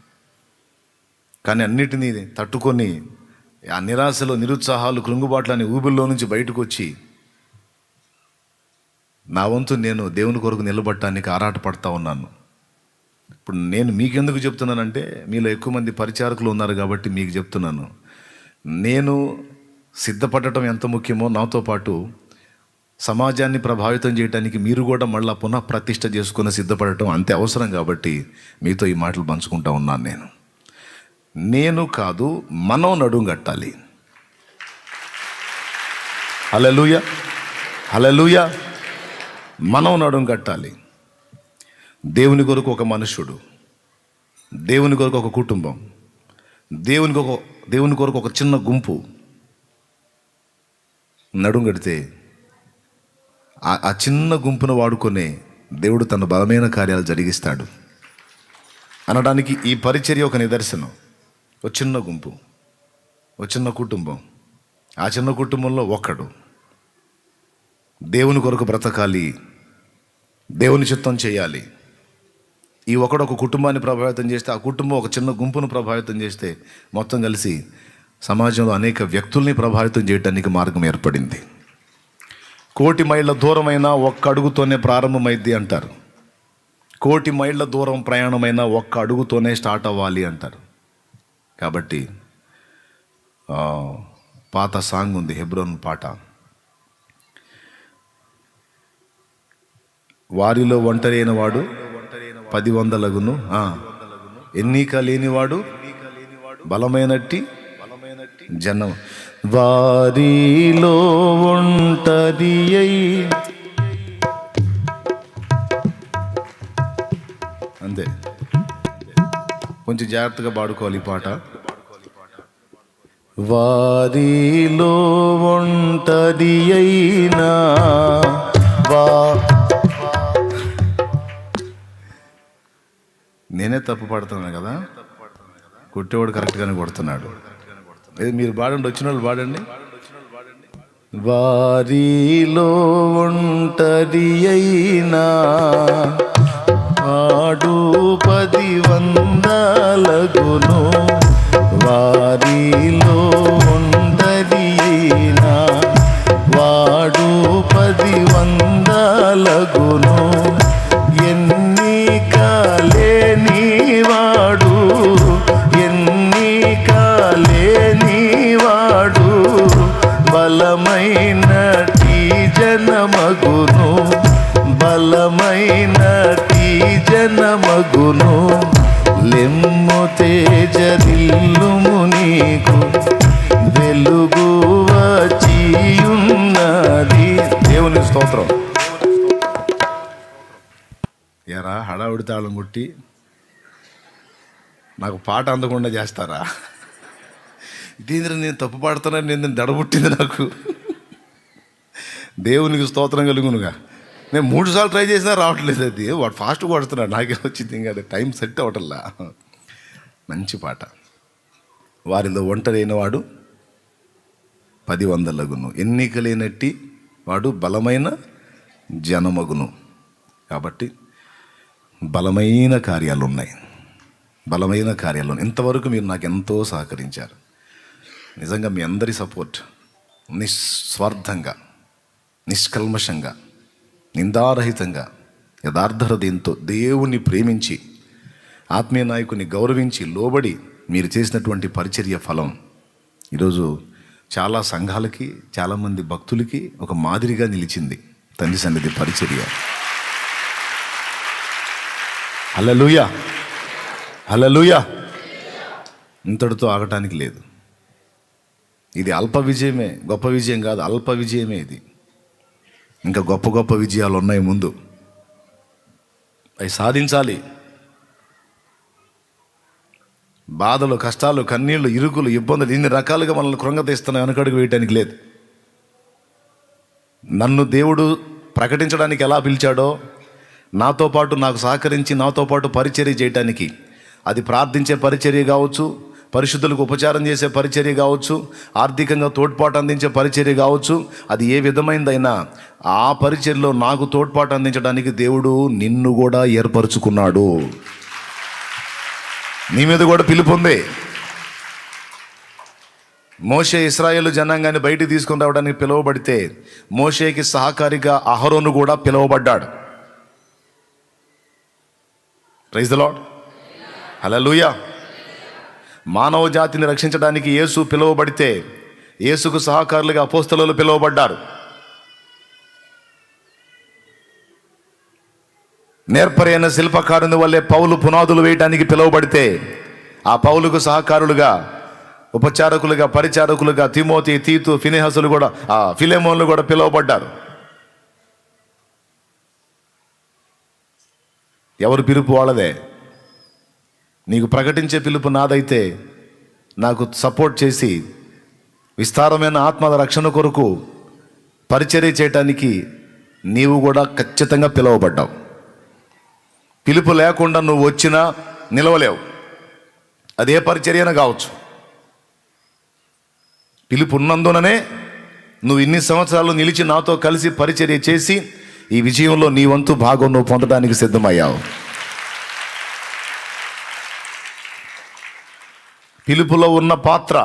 కానీ అన్నిటినీ తట్టుకొని ఆ నిరాశలో, నిరుత్సాహాలు, కృంగుబాట్లని ఊబిల్లో నుంచి బయటకు వచ్చి నా వంతు నేను దేవుని కొరకు నిలబడటానికి ఆరాటపడతా ఉన్నాను. ఇప్పుడు నేను మీకెందుకు చెప్తున్నానంటే, మీలో ఎక్కువ మంది పరిచారకులు ఉన్నారు కాబట్టి మీకు చెప్తున్నాను. నేను సిద్ధపడటం ఎంత ముఖ్యమో, నాతో పాటు సమాజాన్ని ప్రభావితం చేయడానికి మీరు కూడా మళ్ళీ పునఃప్రతిష్ఠ చేసుకుని సిద్ధపడటం అంతే అవసరం. కాబట్టి మీతో ఈ మాటలు పంచుకుంటా ఉన్నాను. నేను కాదు, మనం నడుం కట్టాలి. హల్లెలూయా, హల్లెలూయా. మనం నడుం కట్టాలి. దేవుని కొరకు ఒక మనుష్యుడు, దేవుని కొరకు ఒక కుటుంబం, దేవుని కొరకు ఒక చిన్న గుంపు నడుం కడితే ఆ చిన్న గుంపును వాడుకొనే దేవుడు తన బలమైన కార్యాలు జరిగిస్తాడు అనడానికి ఈ పరిచర్య ఒక నిదర్శనం. ఒక చిన్న గుంపు, ఒక చిన్న కుటుంబం, ఆ చిన్న కుటుంబంలో ఒక్కడు దేవుని కొరకు బ్రతకాలి, దేవుని చిత్తం చేయాలి. ఈ ఒకడు ఒక కుటుంబాన్ని ప్రభావితం చేస్తే, ఆ కుటుంబం ఒక చిన్న గుంపును ప్రభావితం చేస్తే, మొత్తం కలిసి సమాజంలో అనేక వ్యక్తుల్ని ప్రభావితం చేయడానికి మార్గం ఏర్పడింది. 1,000,000 మైళ్ళ దూరమైనా ఒక్క అడుగుతోనే ప్రారంభమైంది అంటారు. 1,000,000 మైళ్ళ దూరం ప్రయాణమైనా ఒక్క అడుగుతోనే స్టార్ట్ అవ్వాలి అంటారు. కాబట్టి పాత సాంగ్ ఉంది, హెబ్రోన్ పాట. వారిలో ఒంటరి అయిన వాడు 10,000 ఎన్నిక లేనివాడు బలమైనట్టి జనం. వారిలో ఒంటరి అయి, అంతే. కొంచెం జాగ్రత్తగా పాడుకోవాలి ఈ పాట. వారిలో ఒంటరి అయినా నేనే తప్పు పడుతున్నాను కదా, కొట్టేవాడు కరెక్ట్గానే కొడుతున్నాడు. మీరు పాడండి, వచ్చిన వాళ్ళు పాడండి. వారిలో ఒంటరి అయినా వాడు 10,000 వారిలో ఒంటరి అయినా వాడు 10,000 ఎన్నిక లేనివాడు, ఎన్నిక లేనివాడు బలమైనటి జనమగును, బలమైనటి జనమగును. లెమ్ము తేజరిల్లుము నీకు వెలుగు వచ్చియున్నది. దేవుని స్తోత్రం. ఎరా హడావుడి తాళం కొట్టి నాకు పాట అందకుండా చేస్తారా? ఇదేంద్ర నేను తప్పు పాడుతున్నాను, నేను దడబుట్టింది నాకు. దేవునికి స్తోత్రం కలుగునుగా. నేను 3 సార్లు ట్రై చేసినా రావట్లేదు. అది వాడు ఫాస్ట్ కొడుతున్నాడు, నాకే వచ్చింది. ఇంకా టైం సెట్ అవ్వటల్లా. మంచి పాట. వారిలో ఒంటరి అయిన వాడు 10,000 ఎన్నిక లేనట్టి వాడు బలమైన జనమగును. కాబట్టి బలమైన కార్యాలు ఉన్నాయి. బలమైన కార్యాలు ఇంతవరకు మీరు నాకు ఎంతో సహకరించారు. నిజంగా మీ అందరి సపోర్ట్ నిస్వార్థంగా, నిష్కల్మషంగా, నిందారహితంగా, యథార్థ హృదయంతో దేవుణ్ణి ప్రేమించి ఆత్మీయ నాయకుని గౌరవించి లోబడి మీరు చేసినటువంటి పరిచర్య ఫలం ఈరోజు చాలా సంఘాలకి, చాలామంది భక్తులకి ఒక మాదిరిగా నిలిచింది. తండ్రి సన్నిధి పరిచర్య. హల్లెలూయా, హల్లెలూయా. ఇంతటితో ఆగటానికి లేదు. ఇది అల్ప విజయమే, గొప్ప విజయం కాదు, అల్ప విజయమే ఇది. ఇంకా గొప్ప గొప్ప విజయాలు ఉన్నాయి ముందు. అవి సాధించాలి. బాధలు, కష్టాలు, కన్నీళ్లు, ఇరుకులు, ఇబ్బందులు ఇన్ని రకాలుగా మనల్ని కృంగతీస్తున్నాయి. వెనకడుగు వేయటానికి లేదు. నన్ను దేవుడు ప్రకటించడానికి ఎలా పిలిచాడో, నాతో పాటు నాకు సహకరించి నాతో పాటు పరిచర్య చేయటానికి, అది ప్రార్థించే పరిచర్య కావచ్చు, పరిశుద్ధులకు ఉపచారం చేసే పరిచర్య కావచ్చు, ఆర్థికంగా తోడ్పాటు అందించే పరిచర్య కావచ్చు, అది ఏ విధమైనదైనా ఆ పరిచర్యలో నాకు తోడ్పాటు అందించడానికి దేవుడు నిన్ను కూడా ఏర్పరచుకున్నాడు. నీ మీద కూడా పిలుపు ఉంది. మోషే ఇశ్రాయేలు జనాంగాన్ని బయటికి తీసుకొని రావడానికి పిలువబడితే మోషేకి సహకారిగా అహరోను కూడా పిలువబడ్డాడు. ప్రైజ్ ది లార్డ్, హల్లెలూయా. మానవ జాతిని రక్షించడానికి యేసు పిలువబడితే యేసుకు సహకారులుగా అపోస్తలులు పిలువబడ్డారు. నేర్పరైన శిల్పకారుని వల్లే పౌలు పునాదులు వేయడానికి పిలువబడితే ఆ పౌలుకు సహకారులుగా, ఉపచారకులుగా, పరిచారకులుగా తిమోతి, తీతు, ఫినెహసులు కూడా, ఫిలెమోన్లు కూడా పిలువబడ్డారు. ఎవరు పిలుపు వాళ్ళదే. నీకు ప్రకటించే పిలుపు నాదైతే నాకు సపోర్ట్ చేసి విస్తారమైన ఆత్మల రక్షణ కొరకు పరిచర్య చేయటానికి నీవు కూడా ఖచ్చితంగా పిలువబడ్డావు. పిలుపు లేకుండా నువ్వు వచ్చినా నిలవలేవు. అదే పరిచర్యన కావచ్చు. పిలుపు ఉన్నందుననే నువ్వు ఇన్ని సంవత్సరాలు నిలిచి నాతో కలిసి పరిచర్య చేసి ఈ విజయంలో నీ వంతు భాగం నువ్వు పొందడానికి సిద్ధమయ్యావు. పిలుపులో ఉన్న పాత్ర,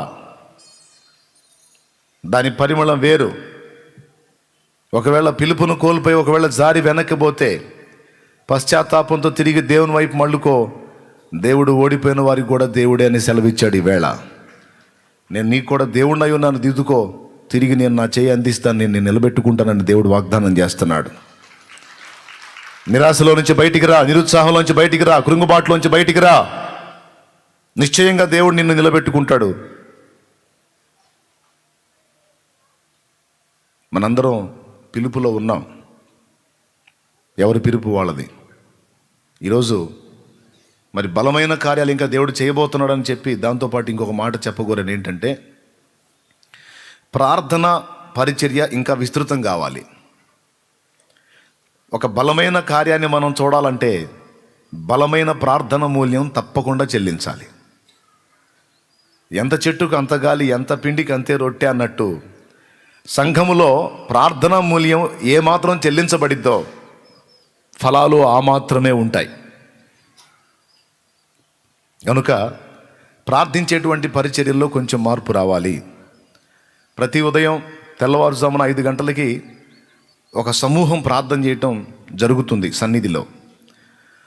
దాని పరిమళం వేరు. ఒకవేళ పిలుపును కోల్పోయి ఒకవేళ జారి వెనక్కిపోతే పశ్చాత్తాపంతో తిరిగి దేవుని వైపు మళ్ళుకో. దేవుడు ఓడిపోయిన వారికి కూడా దేవుడే అని సెలవిచ్చాడు. ఈవేళ నేను నీకు కూడా దేవుడినై ఉన్నాను, దిద్దుకో, తిరిగి నేను నా చేయి అందిస్తాను, నేను నిలబెట్టుకుంటానని దేవుడు వాగ్దానం చేస్తున్నాడు. నిరాశలో నుంచి బయటికి రా, నిరుత్సాహంలోంచి బయటికి రా, కృంగుబాటులోంచి బయటికి రా. నిశ్చయంగా దేవుడు నిన్ను నిలబెట్టుకుంటాడు. మనందరం పిలుపులో ఉన్నాం. ఎవరి పిలుపు వాళ్ళది. ఈరోజు మరి బలమైన కార్యాలు ఇంకా దేవుడు చేయబోతున్నాడు అని చెప్పి దాంతోపాటు ఇంకొక మాట చెప్పకూడదు. ఏంటంటే ప్రార్థన పరిచర్య ఇంకా విస్తృతం కావాలి. ఒక బలమైన కార్యాన్ని మనం చూడాలంటే బలమైన ప్రార్థన మూల్యం తప్పకుండా చెల్లించాలి. ఎంత చెట్టుకు అంత గాలి, ఎంత పిండికి అంతే రొట్టె అన్నట్టు సంఘములో ప్రార్థనా మూల్యం ఏమాత్రం చెల్లించబడిద్దో ఫలాలు ఆ మాత్రమే ఉంటాయి. కనుక ప్రార్థించేటువంటి పరిచర్యల్లో కొంచెం మార్పు రావాలి. ప్రతి ఉదయం తెల్లవారుజామున 5 గంటలకి ఒక సమూహం ప్రార్థన చేయటం జరుగుతుంది సన్నిధిలో.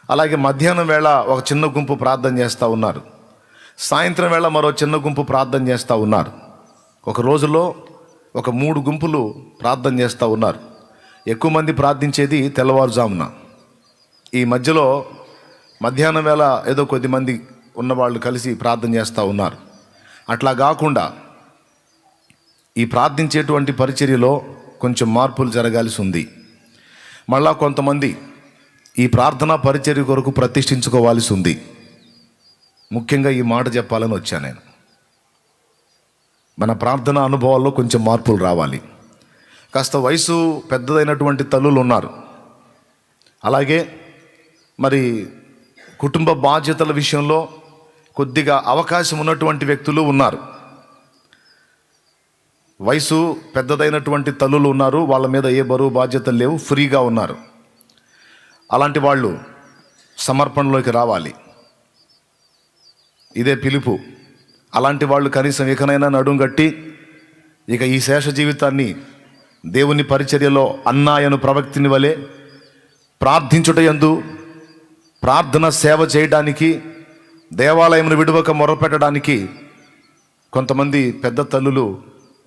అలాగే మధ్యాహ్నం వేళ ఒక చిన్న గుంపు ప్రార్థన చేస్తూ ఉన్నారు. సాయంత్రం వేళ మరో చిన్న గుంపు ప్రార్థన చేస్తూ ఉన్నారు. ఒక రోజులో ఒక 3 గుంపులు ప్రార్థన చేస్తూ ఉన్నారు. ఎక్కువ మంది ప్రార్థించేది తెల్లవారుజామున. ఈ మధ్యలో మధ్యాహ్నం వేళ ఏదో కొద్దిమంది ఉన్నవాళ్ళు కలిసి ప్రార్థన చేస్తూ ఉన్నారు. అట్లా కాకుండా ఈ ప్రార్థించేటువంటి పరిచర్యలో కొంచెం మార్పులు జరగాల్సి ఉంది. మళ్ళా కొంతమంది ఈ ప్రార్థనా పరిచర్య కొరకు ప్రతిష్ఠించుకోవాల్సి ఉంది. ముఖ్యంగా ఈ మాట చెప్పాలని వచ్చాను నేను. మన ప్రార్థనా అనుభవాల్లో కొంచెం మార్పులు రావాలి. కాస్త వయసు పెద్దదైనటువంటి తల్లులు ఉన్నారు. అలాగే మరి కుటుంబ బాధ్యతల విషయంలో కొద్దిగా అవకాశం ఉన్నటువంటి వ్యక్తులు ఉన్నారు. వయసు పెద్దదైనటువంటి తల్లులు ఉన్నారు. వాళ్ళ మీద ఏ బరువు బాధ్యతలు లేవు, ఫ్రీగా ఉన్నారు. అలాంటి వాళ్ళు సమర్పణలోకి రావాలి. ఇదే పిలుపు. అలాంటి వాళ్ళు కనీసం ఇకనైనా నడుం గట్టి ఇక ఈ శేష జీవితాన్ని దేవుని పరిచర్యలో అన్నాయను ప్రవక్తిని వలె ప్రార్థించుటయందు, ప్రార్థన సేవ చేయడానికి, దేవాలయమును విడువక మొరపెట్టడానికి కొంతమంది పెద్ద తల్లులు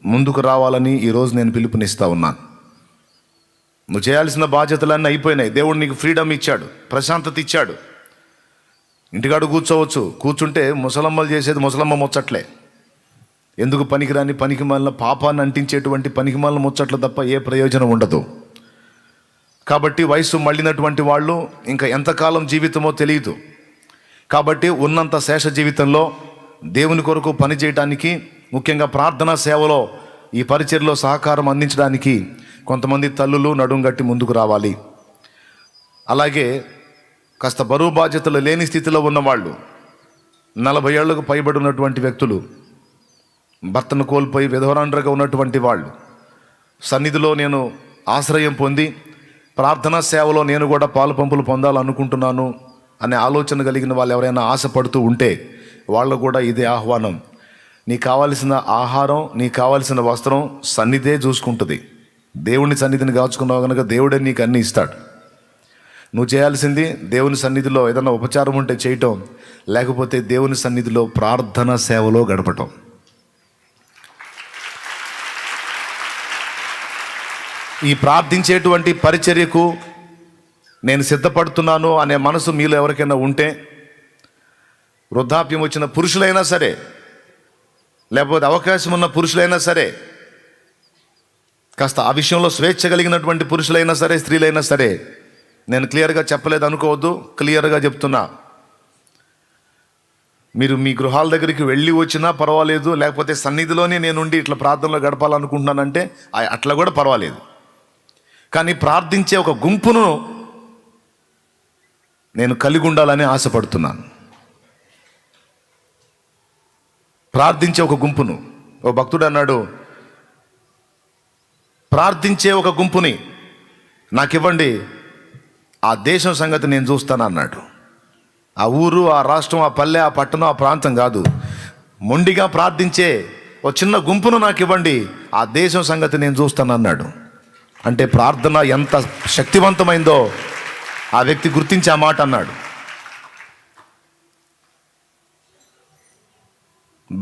ముందుకు రావాలని ఈరోజు నేను పిలుపునిస్తా ఉన్నాను. నువ్వు చేయాల్సిన బాధ్యతలన్నీ అయిపోయినాయి. దేవుడు నీకు ఫ్రీడమ్ ఇచ్చాడు, ప్రశాంతత ఇచ్చాడు. ఇంటికాడు కూర్చోవచ్చు. కూర్చుంటే ముసలమ్మలు చేసేది ముసలమ్మ ముచ్చట్లే. ఎందుకు పనికిరాని పనికిమాలిన పాపాన్ని అంటించేటువంటి పనికిమాలిన ముచ్చట్లు తప్ప ఏ ప్రయోజనం ఉండదు. కాబట్టి వయసు మళ్ళినటువంటి వాళ్ళు ఇంకా ఎంతకాలం జీవితమో తెలియదు. కాబట్టి ఉన్నంత శేష జీవితంలో దేవుని కొరకు పని చేయడానికి, ముఖ్యంగా ప్రార్థనా సేవలో ఈ పరిచర్యలో సహకారం అందించడానికి కొంతమంది తల్లులు నడుం గట్టి ముందుకు రావాలి. అలాగే కాస్త బరువు బాధ్యతలు లేని స్థితిలో ఉన్నవాళ్ళు, 40 ఏళ్లకు పైబడి ఉన్నటువంటి వ్యక్తులు, భర్తను కోల్పోయి విధవరాండ్రగా ఉన్నటువంటి వాళ్ళు, సన్నిధిలో నేను ఆశ్రయం పొంది ప్రార్థనా సేవలో నేను కూడా పాలు పంపులు పొందాలనుకుంటున్నాను అనే ఆలోచన కలిగిన వాళ్ళు ఎవరైనా ఆశపడుతూ ఉంటే వాళ్ళు కూడా ఇదే ఆహ్వానం. నీకు కావాల్సిన ఆహారం, నీకు కావాల్సిన వస్త్రం సన్నిధే చూసుకుంటుంది. దేవుని సన్నిధిని కాచుకున్నావు కనుక దేవుడే నీకు అన్నీ ఇస్తాడు. నువ్వు చేయాల్సింది దేవుని సన్నిధిలో ఏదైనా ఉపచారం ఉంటే చేయటం, లేకపోతే దేవుని సన్నిధిలో ప్రార్థన సేవలో గడపటం. ఈ ప్రార్థించేటువంటి పరిచర్యకు నేను సిద్ధపడుతున్నాను అనే మనసు మీలో ఎవరికైనా ఉంటే, వృద్ధాప్యం వచ్చిన పురుషులైనా సరే, లేకపోతే అవకాశం ఉన్న పురుషులైనా సరే, కాస్త ఆ విషయంలో స్వేచ్ఛ కలిగినటువంటి పురుషులైనా సరే, స్త్రీలైనా సరే, నేను క్లియర్గా చెప్పలేదు అనుకోవద్దు, క్లియర్గా చెప్తున్నా. మీరు మీ గృహాల దగ్గరికి వెళ్ళి వచ్చినా పర్వాలేదు, లేకపోతే సన్నిధిలోనే నేనుండి ఇట్లా ప్రార్థనలో గడపాలనుకుంటున్నానంటే అట్లా కూడా పర్వాలేదు. కానీ ప్రార్థించే ఒక గుంపును నేను కలిగి ఉండాలని ఆశపడుతున్నాను. ప్రార్థించే ఒక గుంపును. ఓ భక్తుడు అన్నాడు, ప్రార్థించే ఒక గుంపుని నాకివ్వండి, ఆ దేశం సంగతి నేను చూస్తాను అన్నాడు. ఆ ఊరు, ఆ రాష్ట్రం, ఆ పల్లె, ఆ పట్టణం, ఆ ప్రాంతం కాదు, మొండిగా ప్రార్థించే ఒక చిన్న గుంపును నాకు ఇవ్వండి, ఆ దేశం సంగతి నేను చూస్తాను అన్నాడు. అంటే ప్రార్థన ఎంత శక్తివంతమైందో ఆ వ్యక్తి గుర్తించి ఆ మాట అన్నాడు.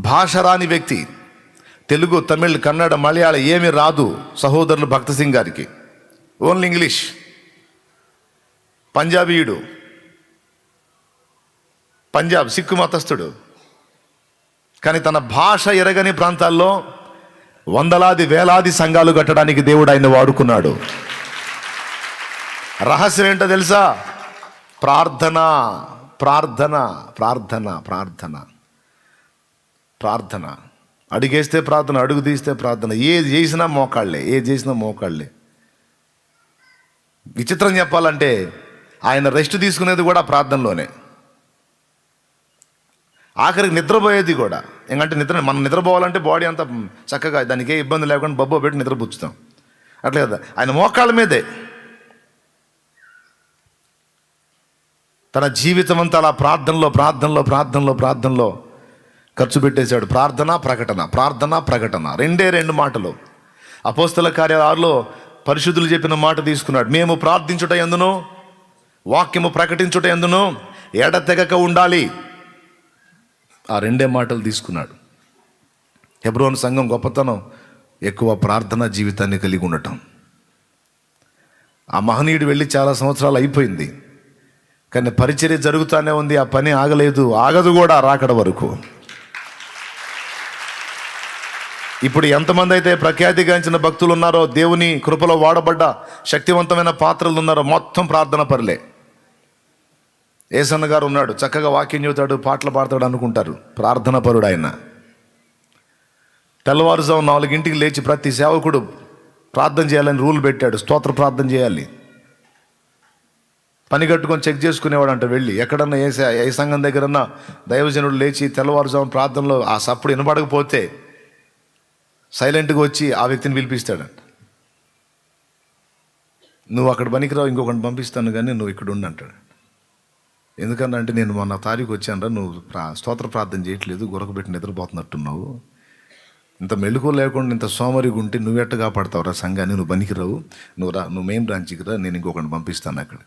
భాష రాని వ్యక్తి, తెలుగు, తమిళ్, కన్నడ, మలయాళం ఏమీ రాదు సహోదరులు భక్త సింగ్ గారికి, ఓన్లీ ఇంగ్లీష్. పంజాబీయుడు, పంజాబ్ సిక్కు మతస్థుడు, కానీ తన భాష ఎరగని ప్రాంతాల్లో వందలాది వేలాది సంఘాలు కట్టడానికి దేవుడు ఆయన వాడుకున్నాడు. రహస్యం ఏంటో తెలుసా? ప్రార్థన, ప్రార్థన, ప్రార్థన, ప్రార్థన, ప్రార్థన. అడుగేస్తే ప్రార్థన, అడుగు తీస్తే ప్రార్థన. ఏది చేసినా మోకాళ్ళే, ఏది చేసినా మోకాళ్ళే. విచిత్రం చెప్పాలంటే ఆయన రెస్ట్ తీసుకునేది కూడా ప్రార్థనలోనే. ఆఖరికి నిద్రపోయేది కూడా. ఎందుకంటే మనం నిద్రపోవాలంటే బాడీ అంతా చక్కగా దానికి ఏ ఇబ్బంది లేకుండా బొబ్బో పెట్టి నిద్రపుచ్చుతాం. అట్లే కదా, ఆయన మోకాళ్ళ మీదే తన జీవితం అంతా అలా ప్రార్థనలో ప్రార్థనలో ప్రార్థనలో ప్రార్థనలో ఖర్చు పెట్టేశాడు. ప్రార్థన, ప్రకటన, ప్రార్థన, ప్రకటన, రెండు మాటలు. అపోస్తల కార్యాలు 6లో పరిశుద్ధులు చెప్పిన మాట తీసుకున్నాడు. మేము ప్రార్థించుట యందును వాక్యము ప్రకటించుట యందును ఎడతెగక ఉండాలి. ఆ 2 మాటలు తీసుకున్నాడు. హెబ్రోన్ సంఘం గొప్పతనం ఎక్కువ ప్రార్థనా జీవితాన్ని కలిగి ఉండటం. ఆ మహనీయుడు వెళ్ళి చాలా సంవత్సరాలు అయిపోయింది, కానీ పరిచర్య జరుగుతూనే ఉంది. ఆ పని ఆగలేదు, ఆగదు కూడా రాకడ వరకు. ఇప్పుడు ఎంతమంది అయితే ప్రఖ్యాతిగాంచిన భక్తులు ఉన్నారో, దేవుని కృపలో వాడబడ్డ శక్తివంతమైన పాత్రలు ఉన్నారో, మొత్తం ప్రార్థన పరులే. ఏసన్న గారు ఉన్నాడు, చక్కగా వాక్యం చెబుతాడు, పాటలు పాడతాడు అనుకుంటారు, ప్రార్థన పరుడు ఆయన. తెల్లవారుజాము 4 లేచి ప్రతి సేవకుడు ప్రార్థన చేయాలని రూల్ పెట్టాడు. స్తోత్ర ప్రార్థన చేయాలి. పని కట్టుకొని చెక్ చేసుకునేవాడు అంట. వెళ్ళి ఎక్కడన్నా ఏ సంఘం దగ్గరన్నా దైవజనుడు లేచి తెల్లవారుజాము ప్రార్థనలో ఆ సప్పుడు వినపడకపోతే సైలెంట్గా వచ్చి ఆ వ్యక్తిని పిలిపిస్తాడంట. నువ్వు అక్కడ పనికిరావు, ఇంకొకటి పంపిస్తాను కానీ నువ్వు ఇక్కడ ఉండి అంటాడు. ఎందుకనంటే నేను మొన్న తారీఖు వచ్చానరా, నువ్వు స్తోత్ర ప్రార్థన చేయట్లేదు, గురకబెట్టి నిద్రపోతున్నట్టున్నావు, ఇంత మెళుకు లేకుండా ఇంత సోమరిగా ఉంటే నువ్వెట్ట కాపాడతావురా సంఘాన్ని, నువ్వు పనికిరావు, నువ్వు మెయిన్ బ్రాంచ్కి రా, నేను ఇంకొకరిని పంపిస్తాను అక్కడ.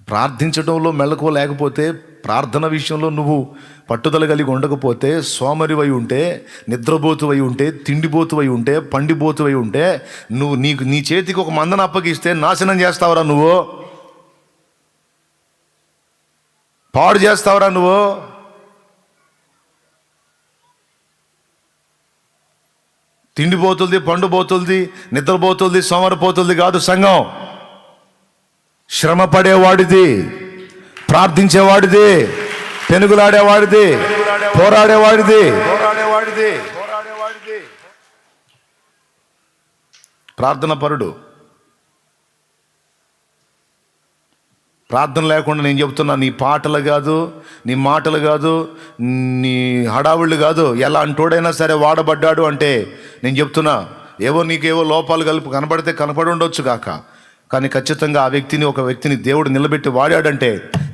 ప్రార్థించడంలో మెళకువ లేకపోతే, ప్రార్థన విషయంలో నువ్వు పట్టుదల కలిగి ఉండకపోతే, సోమరివై ఉంటే, నిద్రబోతువై ఉంటే, తిండిబోతువై ఉంటే, పండిబోతువై ఉంటే, నువ్వు నీ చేతికి ఒక మందను అప్పగిస్తే నాశనం చేస్తావురా, నువ్వు పాడు చేస్తావురా నువ్వు. తిండిపోతుంది, పండుబోతుంది, నిద్రపోతుంది, సోమరిపోతుంది కాదు సంఘం. శ్రమ పడేవాడిది, ప్రార్థించేవాడిది, పెనుగులాడేవాడిది, పోరాడేవాడిది. ప్రార్థన పరుడు. ప్రార్థన లేకుండా నేను చెప్తున్నా, నీ పాటలు కాదు, నీ మాటలు కాదు, నీ హడావుళ్ళు కాదు, ఎలా అంటోడైనా సరే వాడబడ్డాడు అంటే నేను చెప్తున్నా, నీకేవో లోపాలు కనబడితే కనపడి ఉండొచ్చు కాక, కానీ ఖచ్చితంగా ఒక వ్యక్తిని దేవుడు నిలబెట్టి వాడాడంటే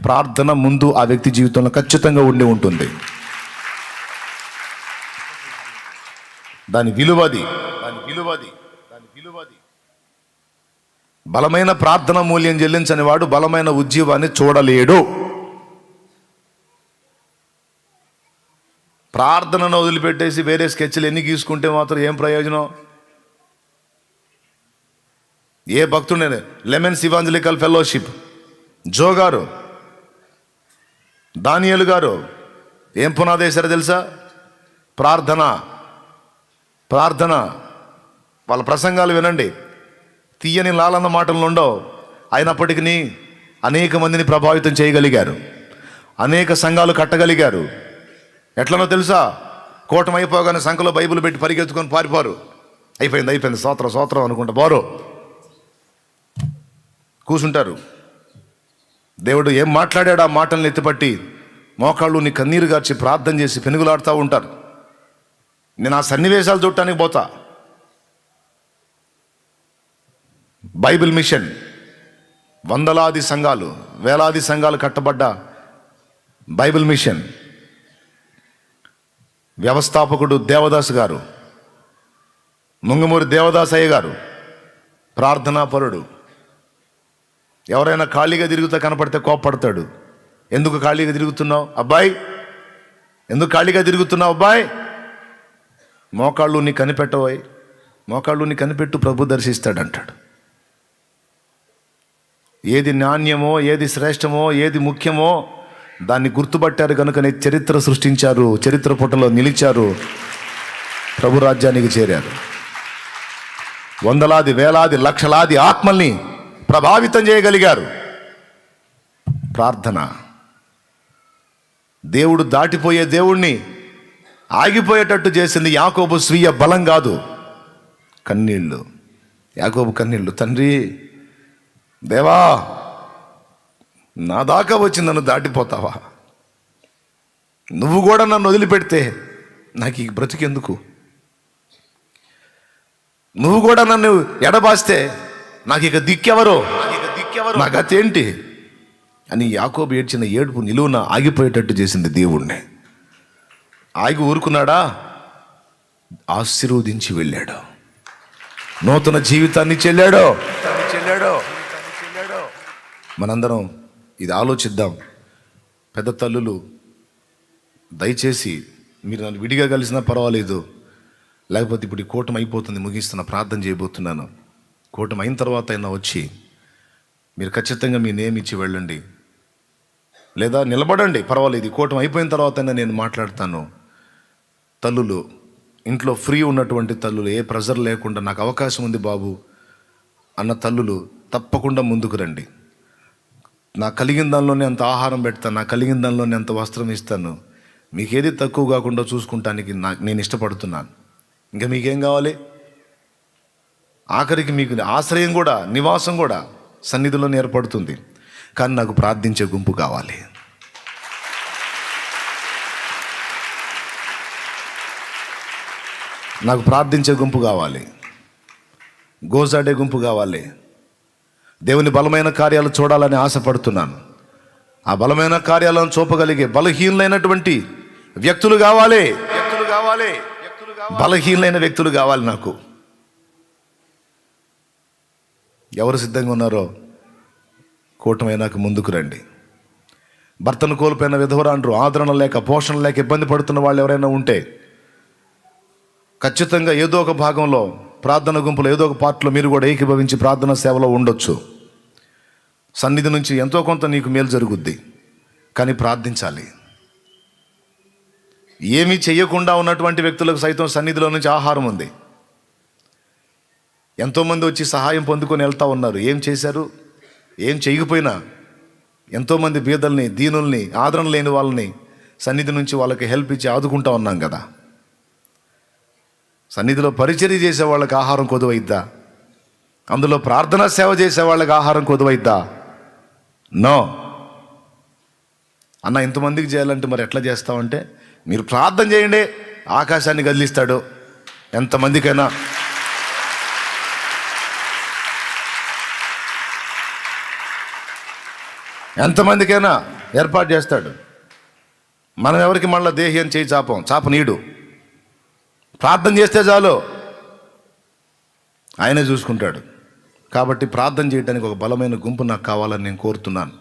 ప్రార్థన ముందు ఆ వ్యక్తి జీవితంలో ఖచ్చితంగా ఉండి ఉంటుంది. దాని విలువది. బలమైన ప్రార్థన మూల్యం చెల్లించని వాడు బలమైన ఉజ్జీవాన్ని చూడలేడు. ప్రార్థనను వదిలిపెట్టేసి వేరే స్కెచ్లు ఎన్ని గీసుకుంటే మాత్రం ఏం ప్రయోజనం? ఏ భక్తుడే, లెమన్స్ ఇవాంజలికల్ ఫెలోషిప్ జో గారు, దానియేలు గారు ఏం పునాదేశారో తెలుసా? ప్రార్థన. వాళ్ళ ప్రసంగాలు వినండి, తీయని లాలన్న మాటలు ఉండవు, అయినప్పటికీ అనేక మందిని ప్రభావితం చేయగలిగారు, అనేక సంఘాలు కట్టగలిగారు. ఎట్లనో తెలుసా? కూటమి అయిపోగానే సంఘంలో బైబిల్ పెట్టి పరిగెత్తుకొని పారిపోరు. అయిపోయింది సోత్రం అనుకుంటా పోరు, కూర్చుంటారు. దేవుడు ఏం మాట్లాడాడు ఆ మాటలను ఎత్తిపట్టి మోకాళ్ళు నీ కన్నీరు గార్చి ప్రార్థన చేసి పెనుగులాడుతూ ఉంటారు. నేను ఆ సన్నివేశాలు చూడటానికి పోతా. బైబిల్ మిషన్, వందలాది సంఘాలు, వేలాది సంఘాలు కట్టబడ్డ బైబిల్ మిషన్ వ్యవస్థాపకుడు దేవదాస్ గారు, ముంగమూరి దేవదాసయ్య గారు ప్రార్థనాపరుడు. ఎవరైనా ఖాళీగా తిరుగుతా కనపడితే కోప్పడతాడు. ఎందుకు ఖాళీగా తిరుగుతున్నావు అబ్బాయి, ఎందుకు ఖాళీగా తిరుగుతున్నావు అబ్బాయి? మోకాళ్ళు నీ కనిపెట్టవోయ్, మోకాళ్ళు నీ కనిపెట్టు, ప్రభు దర్శిస్తాడంటాడు. ఏది నాణ్యమో, ఏది శ్రేష్టమో, ఏది ముఖ్యమో దాన్ని గుర్తుపట్టారు కనుకనే చరిత్ర సృష్టించారు, చరిత్ర పుటలో నిలిచారు, ప్రభు రాజ్యానికి చేరారు. వందలాది, వేలాది, లక్షలాది ఆత్మల్ని ప్రభావితం చేయగలిగారు. ప్రార్థన. దేవుడు దాటిపోయే దేవుణ్ణి ఆగిపోయేటట్టు చేసింది యాకోబు స్వీయ బలం కాదు, కన్నీళ్ళు. యాకోబు కన్నీళ్ళు, తండ్రి దేవా నా దాకా వచ్చి నన్ను దాటిపోతావా? నువ్వు కూడా నన్ను వదిలిపెడితే నాకు ఈ బ్రతికెందుకు? నువ్వు కూడా నన్ను ఎడబాస్తే నాకు ఇక దిక్కెవరో, నా గతి ఏంటి అని యాకోబు ఏడ్చిన ఏడుపు నిలువున ఆగిపోయేటట్టు చేసింది దేవుణ్ణి. ఆగి ఊరుకున్నాడా? ఆశీర్వదించి వెళ్ళాడు, నూతన జీవితాన్ని చెల్లాడు. మనందరం ఇది ఆలోచిద్దాం. పెద్ద తల్లులు దయచేసి మీరు నన్ను విడిగా కలిసినా పర్వాలేదు, లేకపోతే ఇప్పుడు ఈ కూటమి అయిపోతుంది, ముగిస్తున్న ప్రార్థన చేయబోతున్నాను. కూటమి అయిన తర్వాత అయినా వచ్చి మీరు ఖచ్చితంగా మీ నేమ్ ఇచ్చి వెళ్ళండి, లేదా నిలబడండి, పర్వాలేదు. ఈ కూటమి అయిపోయిన తర్వాత అయినా నేను మాట్లాడతాను. తల్లులు, ఇంట్లో ఫ్రీ ఉన్నటువంటి తల్లులు, ఏ ప్రెజర్ లేకుండా నాకు అవకాశం ఉంది బాబు అన్న తల్లులు తప్పకుండా ముందుకు రండి. నా కలిగిన దానిలోనే అంత ఆహారం పెడతాను, నా కలిగిన దానిలోనే అంత వస్త్రం ఇస్తాను, మీకేది తక్కువ కాకుండా చూసుకుంటానికి నేను ఇష్టపడుతున్నాను. ఇంకా మీకేం కావాలి? ఆఖరికి మీకు ఆశ్రయం కూడా, నివాసం కూడా సన్నిధిలోనే ఏర్పడుతుంది. కానీ నాకు ప్రార్థించే గుంపు కావాలి. నాకు ప్రార్థించే గుంపు కావాలి, గోజాడే గుంపు కావాలి, దేవుని బలమైన కార్యాలు చూడాలని ఆశపడుతున్నాను. ఆ బలమైన కార్యాలను చూపగలిగే బలహీనమైనటువంటి వ్యక్తులు కావాలి. బలహీనమైన వ్యక్తులు కావాలి నాకు. ఎవరు సిద్ధంగా ఉన్నారో కూటమైనాక ముందుకు రండి. భర్తను కోల్పోయిన విధవరాండ్రు, ఆదరణ లేక పోషణ లేక ఇబ్బంది పడుతున్న వాళ్ళు ఎవరైనా ఉంటే ఖచ్చితంగా ఏదో ఒక భాగంలో ప్రార్థన గుంపులో ఏదో ఒక పార్ట్లో మీరు కూడా ఏకీభవించి ప్రార్థన సేవలో ఉండొచ్చు. సన్నిధి నుంచి ఎంతో కొంత నీకు మేలు జరుగుద్ది. కానీ ప్రార్థించాలి. ఏమీ చెయ్యకుండా ఉన్నటువంటి వ్యక్తులకు సైతం సన్నిధిలో నుంచి ఆహారం ఉంది. ఎంతోమంది వచ్చి సహాయం పొందుకొని వెళ్తూ ఉన్నారు. ఏం చేశారు? ఏం చేయకపోయినా ఎంతోమంది బీదల్ని, దీనుల్ని, ఆదరణ లేని వాళ్ళని సన్నిధి నుంచి వాళ్ళకి హెల్ప్ ఇచ్చి ఆదుకుంటా ఉన్నాం కదా. సన్నిధిలో పరిచర్య చేసే వాళ్ళకి ఆహారం కొదువైద్దా? అందులో ప్రార్థనా సేవ చేసే వాళ్ళకి ఆహారం కొదువైద్దా? నో. అన్న ఇంతమందికి చేయాలంటే మరి ఎట్లా చేస్తామంటే, మీరు ప్రార్థన చేయండి, ఆకాశాన్ని కదిలిస్తాడు ఎంతమందికైనా. ఎంతమందికైనా ఏర్పాటు చేస్తాడు. మనం ఎవరికి మళ్ళీ దేహి అని చేయి చాపనీడు. ప్రార్థన చేస్తే చాలు, ఆయనే చూసుకుంటాడు. కాబట్టి ప్రార్థన చేయడానికి ఒక బలమైన గుంపు నాకు కావాలని నేను కోరుతున్నాను.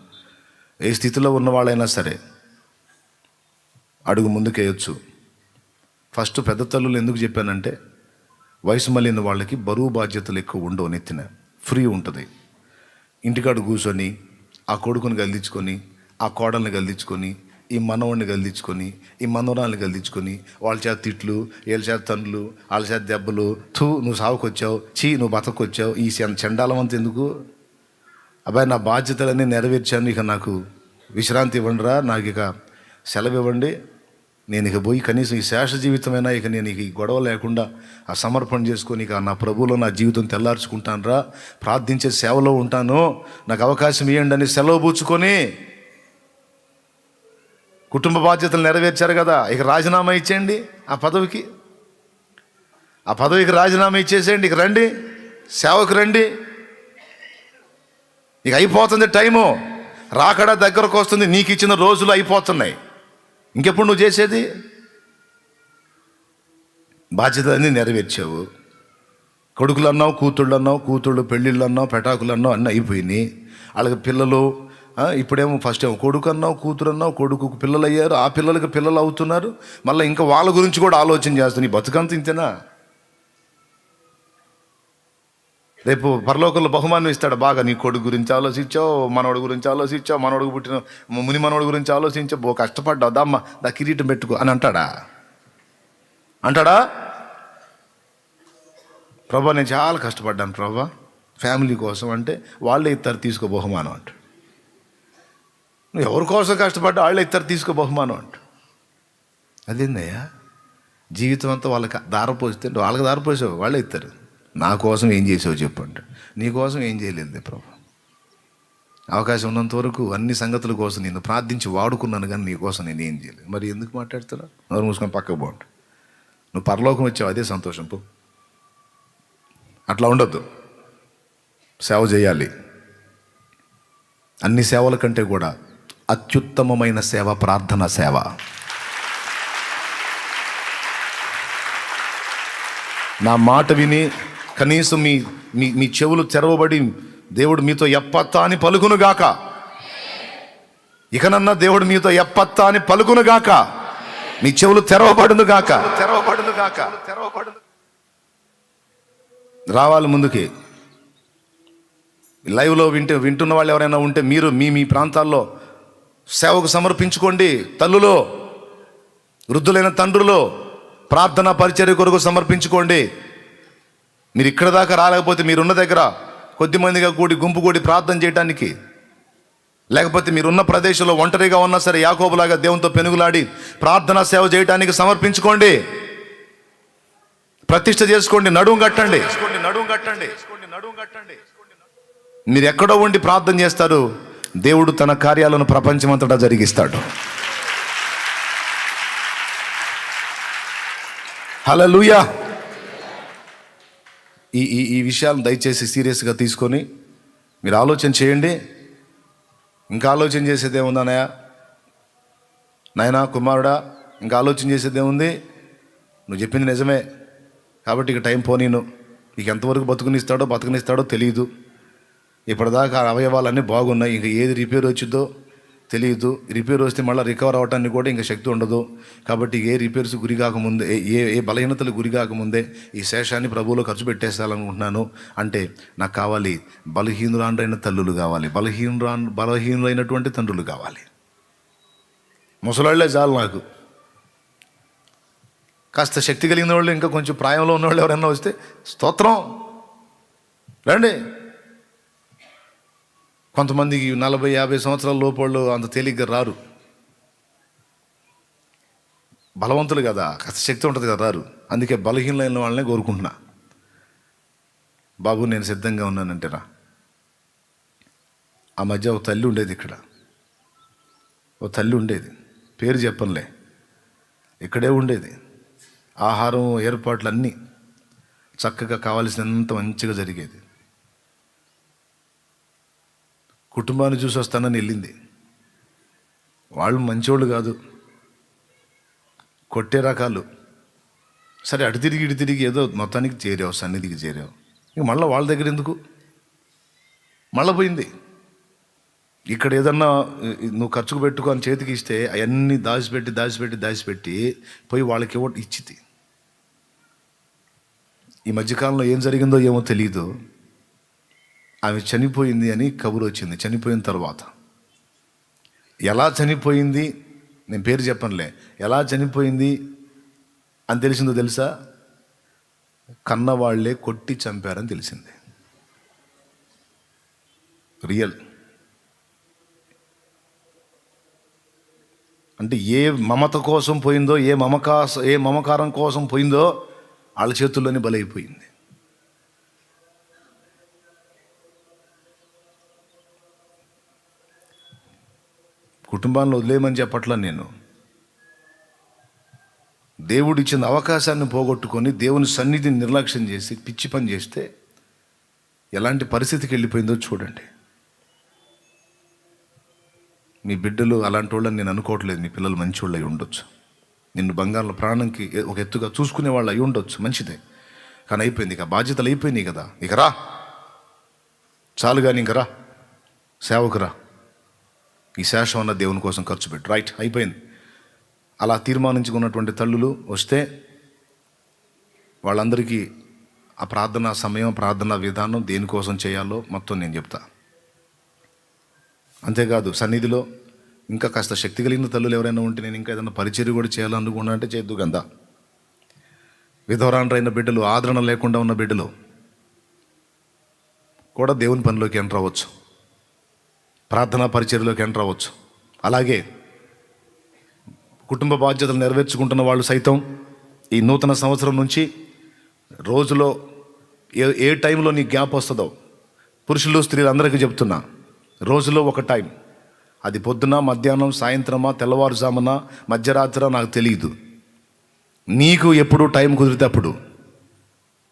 ఏ స్థితిలో ఉన్న వాళ్ళైనా సరే అడుగు ముందుకేయచ్చు. ఫస్ట్ పెద్ద తల్లులు ఎందుకు చెప్పానంటే, వయసు మళ్ళిన వాళ్ళకి బరువు బాధ్యతలు ఎక్కువ ఉండవు. నెత్తిన ఫ్రీ ఉంటుంది. ఇంటికాడు కూర్చొని ఆ కొడుకుని గల్దించుకొని, ఆ కోడల్ని గల్దించుకొని, ఈ మనవాడిని గల్దించుకొని, ఈ మనవరాల్ని గల్దించుకొని, వాళ్ళ చేత తిట్లు, వీళ్ళ చేత తండ్రులు, వాళ్ళ చేత దెబ్బలు, నువ్వు సావుకొచ్చావు, నువ్వు బతకొచ్చావు, ఈ చండాలం అంత ఎందుకు? అబ్బాయి నా బాధ్యతలన్నీ నెరవేర్చాను, ఇక నాకు విశ్రాంతి ఇవ్వండిరా, నాకు ఇక సెలవు ఇవ్వండి, నేను ఇక పోయి కనీసం ఈ శేష జీవితమైనా ఇక నేను ఇక ఈ గొడవ లేకుండా ఆ సమర్పణ చేసుకొని ఇక నా ప్రభువులో నా జీవితం తెల్లార్చుకుంటాను రా, ప్రార్థించే సేవలో ఉంటాను, నాకు అవకాశం ఇవ్వండి అని సెలవు పుచ్చుకొని కుటుంబ బాధ్యతలు నెరవేర్చారు కదా. ఇక రాజీనామా ఇచ్చేయండి ఆ పదవికి రాజీనామా ఇచ్చేసేయండి. ఇక రండి, సేవకు రండి. ఇక అయిపోతుంది టైము, రాకడా దగ్గరకు వస్తుంది, నీకు ఇచ్చిన రోజులు అయిపోతున్నాయి. ఇంకెప్పుడు నువ్వు చేసేది? బాధ్యతలన్నీ నెరవేర్చావు. కొడుకులు అన్నావు, కూతుళ్ళు పెళ్ళిళ్ళు అన్నావు, పెటాకులు అన్నావు, అన్నీ అయిపోయినాయి. వాళ్ళకి పిల్లలు, ఇప్పుడేమో ఫస్ట్ ఏమో కొడుకు అన్నావు, కూతురు అన్నావు, కొడుకుకు పిల్లలు అయ్యారు, ఆ పిల్లలకి పిల్లలు అవుతున్నారు. మళ్ళీ ఇంకా వాళ్ళ గురించి కూడా ఆలోచన చేస్తాను. ఈ బతుకంత ఇంతేనా? రేపు పరలోకంలో బహుమానం ఇస్తాడు. బాగా నీ కొడుకు గురించి ఆలోచించావు, మనవడి గురించి ఆలోచించావు, మనవడికి పుట్టిన ముని మనవడి గురించి ఆలోచించావు, కష్టపడ్డావు, దమ్మ దా కిరీటం పెట్టుకో అని అంటాడా? ప్రభా నేను చాలా కష్టపడ్డాను ప్రభా ఫ్యామిలీ కోసం అంటే, వాళ్ళే ఇస్తారు తీసుకో బహుమానం అంట. నువ్వు ఎవరి కోసం కష్టపడ్డా వాళ్ళే ఇస్తారు తీసుకో బహుమానం అంట. అదేందయ్యా? జీవితం అంతా వాళ్ళకి దారపోస్తే వాళ్ళకి దారపోసావు, వాళ్ళే ఇస్తారు. నా కోసం ఏం చేసావు చెప్పండి. నీ కోసం ఏం చేయలేదు ప్రభు. అవకాశం ఉన్నంత వరకు అన్ని సంగతుల కోసం నేను ప్రార్థించి వాడుకున్నాను, కానీ నీ కోసం నేను ఏం చేయలేదు. మరి ఎందుకు మాట్లాడుతున్నా? నోరు మూసుకొని పక్కకు బాగుంటు. నువ్వు పరలోకం వచ్చావు, అదే సంతోషం. పో, అట్లా ఉండొద్దు. సేవ చేయాలి. అన్ని సేవల కంటే కూడా అత్యుత్తమమైన సేవ ప్రార్థన సేవ. నా మాట విని కనీసం మీ చెవులు తెరవబడి దేవుడు మీతో ఎప్పత్తా అని పలుకునుగాక. ఇకనన్నా దేవుడు మీతో ఎప్పత్తా అని పలుకునుగాక. మీ చెవులు తెరవబడునుగాక. రావాలి ముందుకి. లైవ్లో వింటున్న వాళ్ళు ఎవరైనా ఉంటే మీరు మీ ప్రాంతాల్లో సేవకు సమర్పించుకోండి. తల్లులో, వృద్ధులైన తండ్రులో ప్రార్థనా పరిచర్య కొరకు సమర్పించుకోండి. మీరు ఇక్కడ దాకా రాలేకపోతే మీరున్న దగ్గర కొద్దిమందిగా గుంపు కూడి ప్రార్థన చేయడానికి, లేకపోతే మీరున్న ప్రదేశంలో ఒంటరిగా ఉన్నా సరే యాకోబులాగా దేవునితో పెనుగులాడి ప్రార్థనా సేవ చేయడానికి సమర్పించుకోండి. ప్రతిష్ఠ చేసుకోండి. నడుము కట్టండి. మీరు ఎక్కడో ఉండి ప్రార్థన చేస్తారు, దేవుడు తన కార్యాలను ప్రపంచమంతటా జరిగిస్తాడు. హల్లెలూయా. ఈ విషయాలను దయచేసి సీరియస్గా తీసుకొని మీరు ఆలోచన చేయండి. ఇంకా ఆలోచన చేసేది ఏముంది అన్నయ్య, నాయనా, కుమారుడా, ఇంకా ఆలోచన చేసేది ఏముంది? నువ్వు చెప్పింది నిజమే కాబట్టి ఇక టైం పోనీను. ఇక ఎంతవరకు బతుకునిస్తాడో తెలియదు. ఇప్పటిదాకా అవయవాలన్నీ బాగున్నాయి, ఇంక ఏది రిపేర్ వచ్చిందో తెలియదు. రిపేర్ వస్తే మళ్ళీ రికవర్ అవ్వటానికి కూడా ఇంకా శక్తి ఉండదు. కాబట్టి ఏ రిపేర్స్ గురి కాకముందే, ఏ బలహీనతలు గురి కాకముందే ఈ శేషాన్ని ప్రభువులో ఖర్చు పెట్టేస్తాలనుకుంటున్నాను. అంటే నాకు కావాలి బలహీనులైన తల్లులు కావాలి, బలహీనులైనటువంటి తండ్రులు కావాలి. ముసలాళ్లే చాలు నాకు. కాస్త శక్తి కలిగిన వాళ్ళు, ఇంకా కొంచెం ప్రాయంలో ఉన్నవాళ్ళు ఎవరైనా వస్తే స్తోత్రం, రండి. కొంతమందికి 40-50 సంవత్సరాల లోపళ్ళు అంత తేలిగ్గా రారు. బలవంతులు కదా, కాస్త శక్తి ఉంటుంది కదా, రారు. అందుకే బలహీనమైన వాళ్ళనే కోరుకుంటున్నా. బాబు నేను సిద్ధంగా ఉన్నానంటే రా. ఆ మధ్య ఒక తల్లి ఉండేది ఇక్కడ, ఒక తల్లి ఉండేది, పేరు చెప్పనులే, ఇక్కడే ఉండేది. ఆహారం ఏర్పాట్లు అన్నీ చక్కగా కావాల్సినంత మంచిగా జరిగేది. కుటుంబాన్ని చూసి వస్తానని వెళ్ళింది. వాళ్ళు మంచోళ్ళు కాదు, కొట్టే రకాలు. సరే అటు తిరిగి ఇటు తిరిగి ఏదో మొత్తానికి చేరావు, సన్నిధికి చేరావు. ఇంక మళ్ళీ వాళ్ళ దగ్గర ఎందుకు? మళ్ళీ పోయింది. ఇక్కడ ఏదన్నా నువ్వు ఖర్చుకు పెట్టుకో అని చేతికి ఇస్తే అవన్నీ దాచిపెట్టి పోయి వాళ్ళకి ఇచ్చింది. ఈ మధ్యకాలంలో ఏం జరిగిందో ఏమో తెలియదు, ఆమె చనిపోయింది అని కబురు వచ్చింది. చనిపోయిన తర్వాత ఎలా చనిపోయింది, నేను పేరు చెప్పనులే, ఎలా చనిపోయింది అని తెలిసిందో తెలుసా? కన్నవాళ్లే కొట్టి చంపారని తెలిసింది. రియల్. అంటే ఏ మమత కోసం పోయిందో, ఏ మమకారం కోసం పోయిందో వాళ్ళ చేతుల్లోనే బలైపోయింది. కుటుంబాన్ని వదిలేయమని చెప్పట్లా నేను. దేవుడు ఇచ్చిన అవకాశాన్ని పోగొట్టుకొని దేవుని సన్నిధిని నిర్లక్ష్యం చేసి పిచ్చి పని చేస్తే ఎలాంటి పరిస్థితికి వెళ్ళిపోయిందో చూడండి. మీ బిడ్డలు అలాంటి వాళ్ళని నేను అనుకోవట్లేదు. మీ పిల్లలు మంచి వాళ్ళు అయి ఉండొచ్చు, నిన్ను బంగారం ప్రాణంకి ఒక ఎత్తుగా చూసుకునే వాళ్ళు అయి ఉండొచ్చు, మంచిదే. కానీ అయిపోయింది, ఇక బాధ్యతలు అయిపోయినాయి కదా, ఇక రా చాలు. కానీ ఇంక రా, సేవకురా, ఈ శేషం అన్న దేవుని కోసం ఖర్చు పెట్టు, రైట్, అయిపోయింది. అలా తీర్మానించుకున్నటువంటి తల్లులు వస్తే వాళ్ళందరికీ ఆ ప్రార్థనా సమయం, ప్రార్థనా విధానం దేనికోసం చేయాలో మొత్తం నేను చెప్తా. అంతేకాదు సన్నిధిలో ఇంకా కాస్త శక్తి కలిగిన తల్లులు ఎవరైనా ఉంటే, నేను ఇంకా ఏదైనా పరిచర్య కూడా చేయాలనుకున్నా అంటే చేద్దు గందా. విధవరాండ్రైన బిడ్డలు, ఆదరణ లేకుండా ఉన్న బిడ్డలు కూడా దేవుని పనిలోకి ఎంటర్ అవ్వచ్చు, ప్రార్థనా పరిచర్యలోకి ఎంటర్ అవ్వచ్చు. అలాగే కుటుంబ బాధ్యతలు నెరవేర్చుకుంటున్న వాళ్ళు సైతం ఈ నూతన సంవత్సరం నుంచి రోజులో ఏ టైంలో నీ గ్యాప్ వస్తుందో, పురుషులు స్త్రీలు అందరికీ చెప్తున్నా, రోజులో ఒక టైం, అది పొద్దున, మధ్యాహ్నం, సాయంత్రమా, తెల్లవారుజామున, మధ్యరాత్రి నాకు తెలియదు, నీకు ఎప్పుడు టైం కుదిరితే అప్పుడు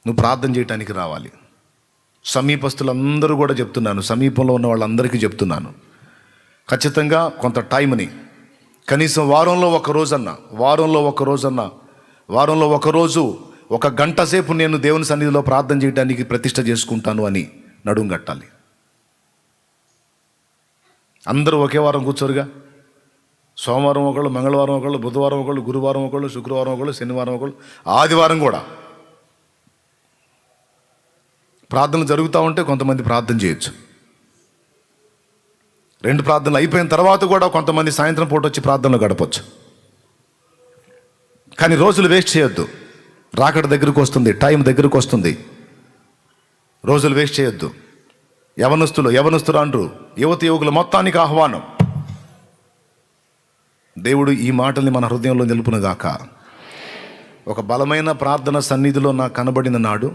నువ్వు ప్రార్థన చేయటానికి రావాలి. సమీపస్తులందరూ కూడా చెప్తున్నాను, సమీపంలో ఉన్న వాళ్ళందరికీ చెప్తున్నాను, ఖచ్చితంగా కొంత టైంని, కనీసం వారంలో ఒక రోజు 1 గంట సేపు నేను దేవుని సన్నిధిలో ప్రార్థన చేయడానికి ప్రతిష్ట చేసుకుంటాను అని నడుం కట్టాలి. అందరూ ఒకే వారం కూర్చోరుగా. సోమవారం ఒకళ్ళు, మంగళవారం ఒకళ్ళు, బుధవారం ఒకళ్ళు, గురువారం ఒకళ్ళు, శుక్రవారం ఒకళ్ళు, శనివారం ఒకళ్ళు, ఆదివారం కూడా ప్రార్థనలు జరుగుతూ ఉంటే కొంతమంది ప్రార్థన చేయొచ్చు. 2 ప్రార్థనలు అయిపోయిన తర్వాత కూడా కొంతమంది సాయంత్రం పూట వచ్చి ప్రార్థనలు గడపచ్చు. కానీ రోజులు వేస్ట్ చేయొద్దు. రాకడ దగ్గరకు వస్తుంది, టైం దగ్గరకు వస్తుంది, రోజులు వేస్ట్ చేయొద్దు. యవనస్తులు అంటారు, యువకుల మొత్తానికి ఆహ్వానం. దేవుడు ఈ మాటల్ని మన హృదయంలో నిలుపునుగాక. ఒక బలమైన ప్రార్థన సన్నిధిలో నాకు కనబడిన నాడు,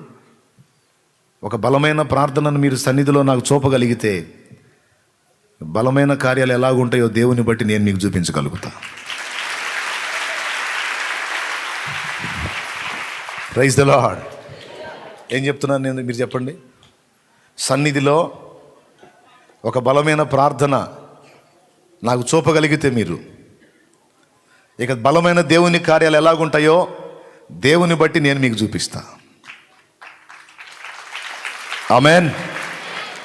ఒక బలమైన ప్రార్థనను మీరు సన్నిధిలో నాకు చూపగలిగితే, బలమైన కార్యాలు ఎలాగుంటాయో దేవుని బట్టి నేను మీకు చూపించగలుగుతా. Praise the lord. ఏం చెప్తున్నాను నేను, మీరు చెప్పండి. సన్నిధిలో ఒక బలమైన ప్రార్థన నాకు చూపగలిగితే మీరు, ఇక బలమైన దేవుని కార్యాలు ఎలాగుంటాయో దేవుని బట్టి నేను మీకు చూపిస్తా. Amen,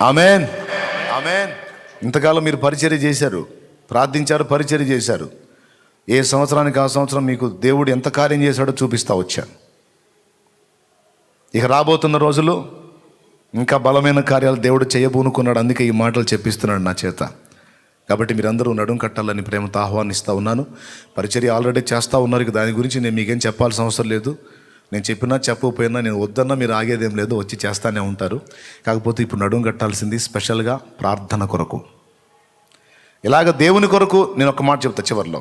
amen, amen. ఇంతకాలం మీరు పరిచర్య చేశారు, ప్రార్థించారు, పరిచర్య చేశారు. ఏ సంవత్సరానికి ఆ సంవత్సరం మీకు దేవుడు ఎంత కార్యం చేశాడో చూపిస్తా వచ్చాను. ఇక రాబోతున్న రోజులు ఇంకా బలమైన కార్యాలు దేవుడు చేయబోనుకున్నాడు. అందుకే ఈ మాటలు చెప్పిస్తున్నాడు నా చేత. కాబట్టి మీరందరూ నడుం కట్టాలని ప్రేమతో ఆహ్వానిస్తూ ఉన్నాను. పరిచర్య ఆల్రెడీ చేస్తూ ఉన్నారు. ఇక దాని గురించి నేను మీకేం చెప్పాల్సిన అవసరం లేదు. నేను చెప్పినా చెప్పకపోయినా, నేను వద్దన్నా మీరు ఆగేదేం లేదు, వచ్చి చేస్తానే ఉంటారు. కాకపోతే ఇప్పుడు నడుం కట్టాల్సింది స్పెషల్గా ప్రార్థన కొరకు. ఇలాగ దేవుని కొరకు నేను ఒక మాట చెప్తా, చివరిలో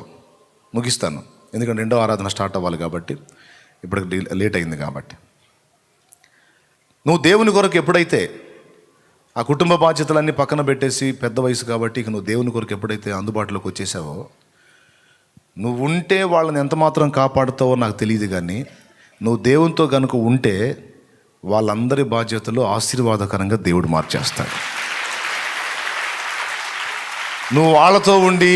ముగిస్తాను. ఎందుకంటే రెండో ఆరాధన స్టార్ట్ అవ్వాలి కాబట్టి, ఇప్పటికి లేట్ అయింది కాబట్టి. నువ్వు దేవుని కొరకు ఎప్పుడైతే ఆ కుటుంబ బాధ్యతలన్నీ పక్కన పెట్టేసి, పెద్ద వయసు కాబట్టి ఇక నువ్వు దేవుని కొరకు ఎప్పుడైతే అందుబాటులోకి వచ్చేసావో, నువ్వు ఉంటే వాళ్ళని ఎంత మాత్రం కాపాడుతావో నాకు తెలియదు. కానీ నువ్వు దేవునితో కనుక ఉంటే వాళ్ళందరి బాధ్యతలు ఆశీర్వాదకరంగా దేవుడు మార్చేస్తాడు. నువ్వు వాళ్ళతో ఉండి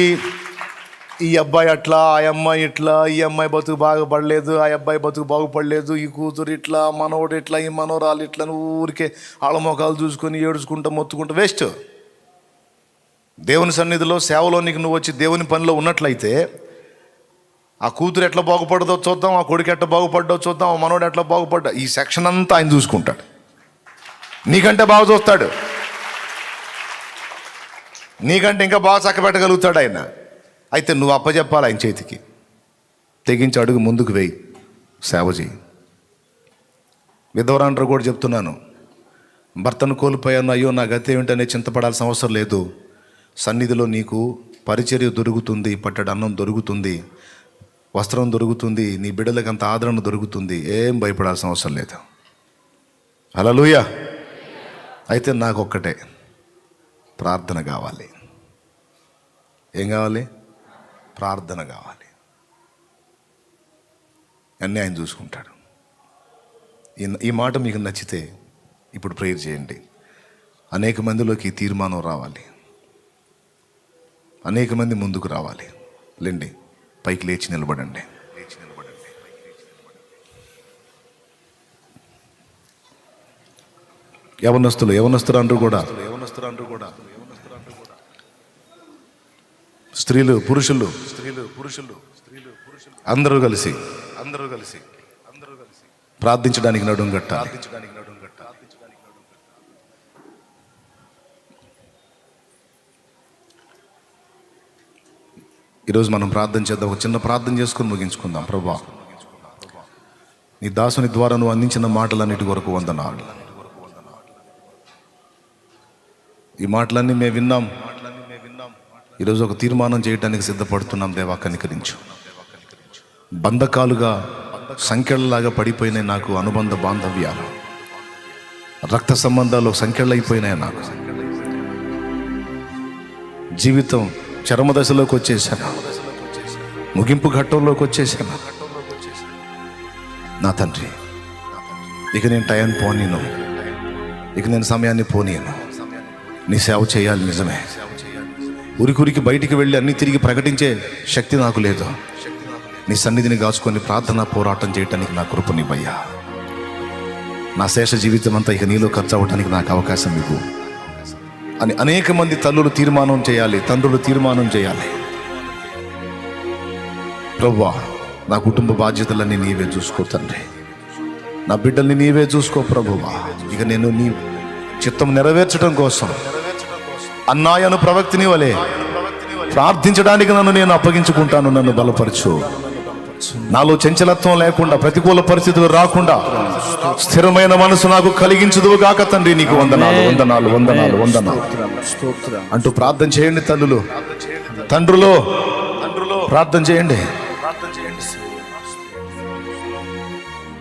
ఈ అబ్బాయి అట్లా, ఆ అమ్మాయి ఇట్లా, ఈ అమ్మాయి బతుకు బాగుపడలేదు, ఆ అబ్బాయి బతుకు బాగుపడలేదు, ఈ కూతురు ఇట్లా, మనోడు ఇట్లా, ఈ మనోరాలు ఇట్లా, నువ్వు ఊరికే ఆళ్ళ మొఖాలు చూసుకొని ఏడుచుకుంటా మొత్తుకుంటా వేస్ట్. దేవుని సన్నిధిలో సేవలో నీకు నువ్వు వచ్చి దేవుని పనిలో ఉన్నట్లయితే ఆ కూతురు ఎట్లా బాగుపడదో చూద్దాం, ఆ కొడుకు ఎట్లా బాగుపడ్డో చూద్దాం, ఆ మనోడు ఎట్లా బాగుపడ్డా, ఈ సెక్షన్ అంతా ఆయన చూసుకుంటాడు. నీకంటే బాగా చూస్తాడు, నీకంటే ఇంకా బాగా చక్కబెట్టగలుగుతాడు ఆయన. అయితే నువ్వు అప్పచెప్పాలి ఆయన చేతికి. తెగించి అడుగు ముందుకు వేయి, సేవ చేయి. విధవరాండ్రు కూడా చెప్తున్నాను, భర్తను కోల్పోయాను, అయ్యో నా గతి ఏమిటనే చింతపడాల్సిన అవసరం లేదు. సన్నిధిలో నీకు పరిచర్య దొరుకుతుంది, పట్టెడు అన్నం దొరుకుతుంది, వస్త్రం దొరుకుతుంది, నీ బిడ్డలకు అంత ఆదరణ దొరుకుతుంది. ఏం భయపడాల్సిన అవసరం లేదు. హల్లెలూయా. అయితే నాకు ఒక్కటే, ప్రార్థన కావాలి. ఏం కావాలి? ప్రార్థన కావాలి. అన్నీ ఆయన చూసుకుంటాడు. ఈ మాట మీకు నచ్చితే ఇప్పుడు ప్రేయర్ చేయండి. అనేక మందిలోకి తీర్మానం రావాలి, అనేక మంది ముందుకు రావాలి. లేండి, పైకి లేచి నిలబడండి. యవనస్తులు అంటూ కూడా, స్త్రీలు పురుషులు అందరూ కలిసి ప్రార్థించడానికి నడుం కట్టాలి. ఈరోజు మనం ప్రార్థన చేద్దాం. ఒక చిన్న ప్రార్థన చేసుకుని ముగించుకుందాం. ప్రభువా, నీ దాసుని ద్వారా నువ్వు అందించిన మాటలన్నిటి కొరకు వందనాలు. ఈ మాటలన్నీ మేము విన్నాం. ఈరోజు ఒక తీర్మానం చేయడానికి సిద్ధపడుతున్నాం. దేవా, కనికరించు. బంధకాలుగా, సంఖ్యలలాగా పడిపోయినాయి నాకు అనుబంధ బాంధవ్యాలు, రక్త సంబంధాలు సంఖ్యలైపోయినాయి నాకు. జీవితం చరమదశలోకి వచ్చేసాను, ముగింపు ఘట్టంలోకి వచ్చేసాను. నా తండ్రి, ఇక నేను టైం పోనీను, ఇక నేను సమయాన్ని పోనీను. నీ సేవ చేయాలి. నిజమే, ఉరికి బయటికి వెళ్ళి అన్ని తిరిగి ప్రకటించే శక్తి నాకు లేదు. నీ సన్నిధిని కాచుకొని ప్రార్థన పోరాటం చేయటానికి నా కృపనివ్వయ్యా. నా శేష జీవితం అంతా ఇక నీలో ఖర్చు అవ్వడానికి నాకు అవకాశం ఇవ్వు అని అనేక మంది తల్లులు తీర్మానం చేయాలి, తండ్రులు తీర్మానం చేయాలి. ప్రభువా, నా కుటుంబ బాధ్యతలన్నీ నీవే చూసుకో తండ్రి. నా బిడ్డల్ని నీవే చూసుకో ప్రభువా. ఇక నేను నీ చిత్తం నెరవేర్చడం కోసం అన్నాయను ప్రవక్తిని వలె ప్రార్థించడానికి నేను అప్పగించుకుంటాను. నన్ను బలపరచు. నాలో చంచలత్వం లేకుండా, ప్రతికూల పరిస్థితులు రాకుండా స్థిరమైన మనసు నాకు కలిగించదు గాక తండ్రి. నీకు వందనాలు, వందనాలు, వందనాలు, వందనాలు అంటూ ప్రార్థన చేయండి. తల్లులు, తండ్రులు ప్రార్థన చేయండి.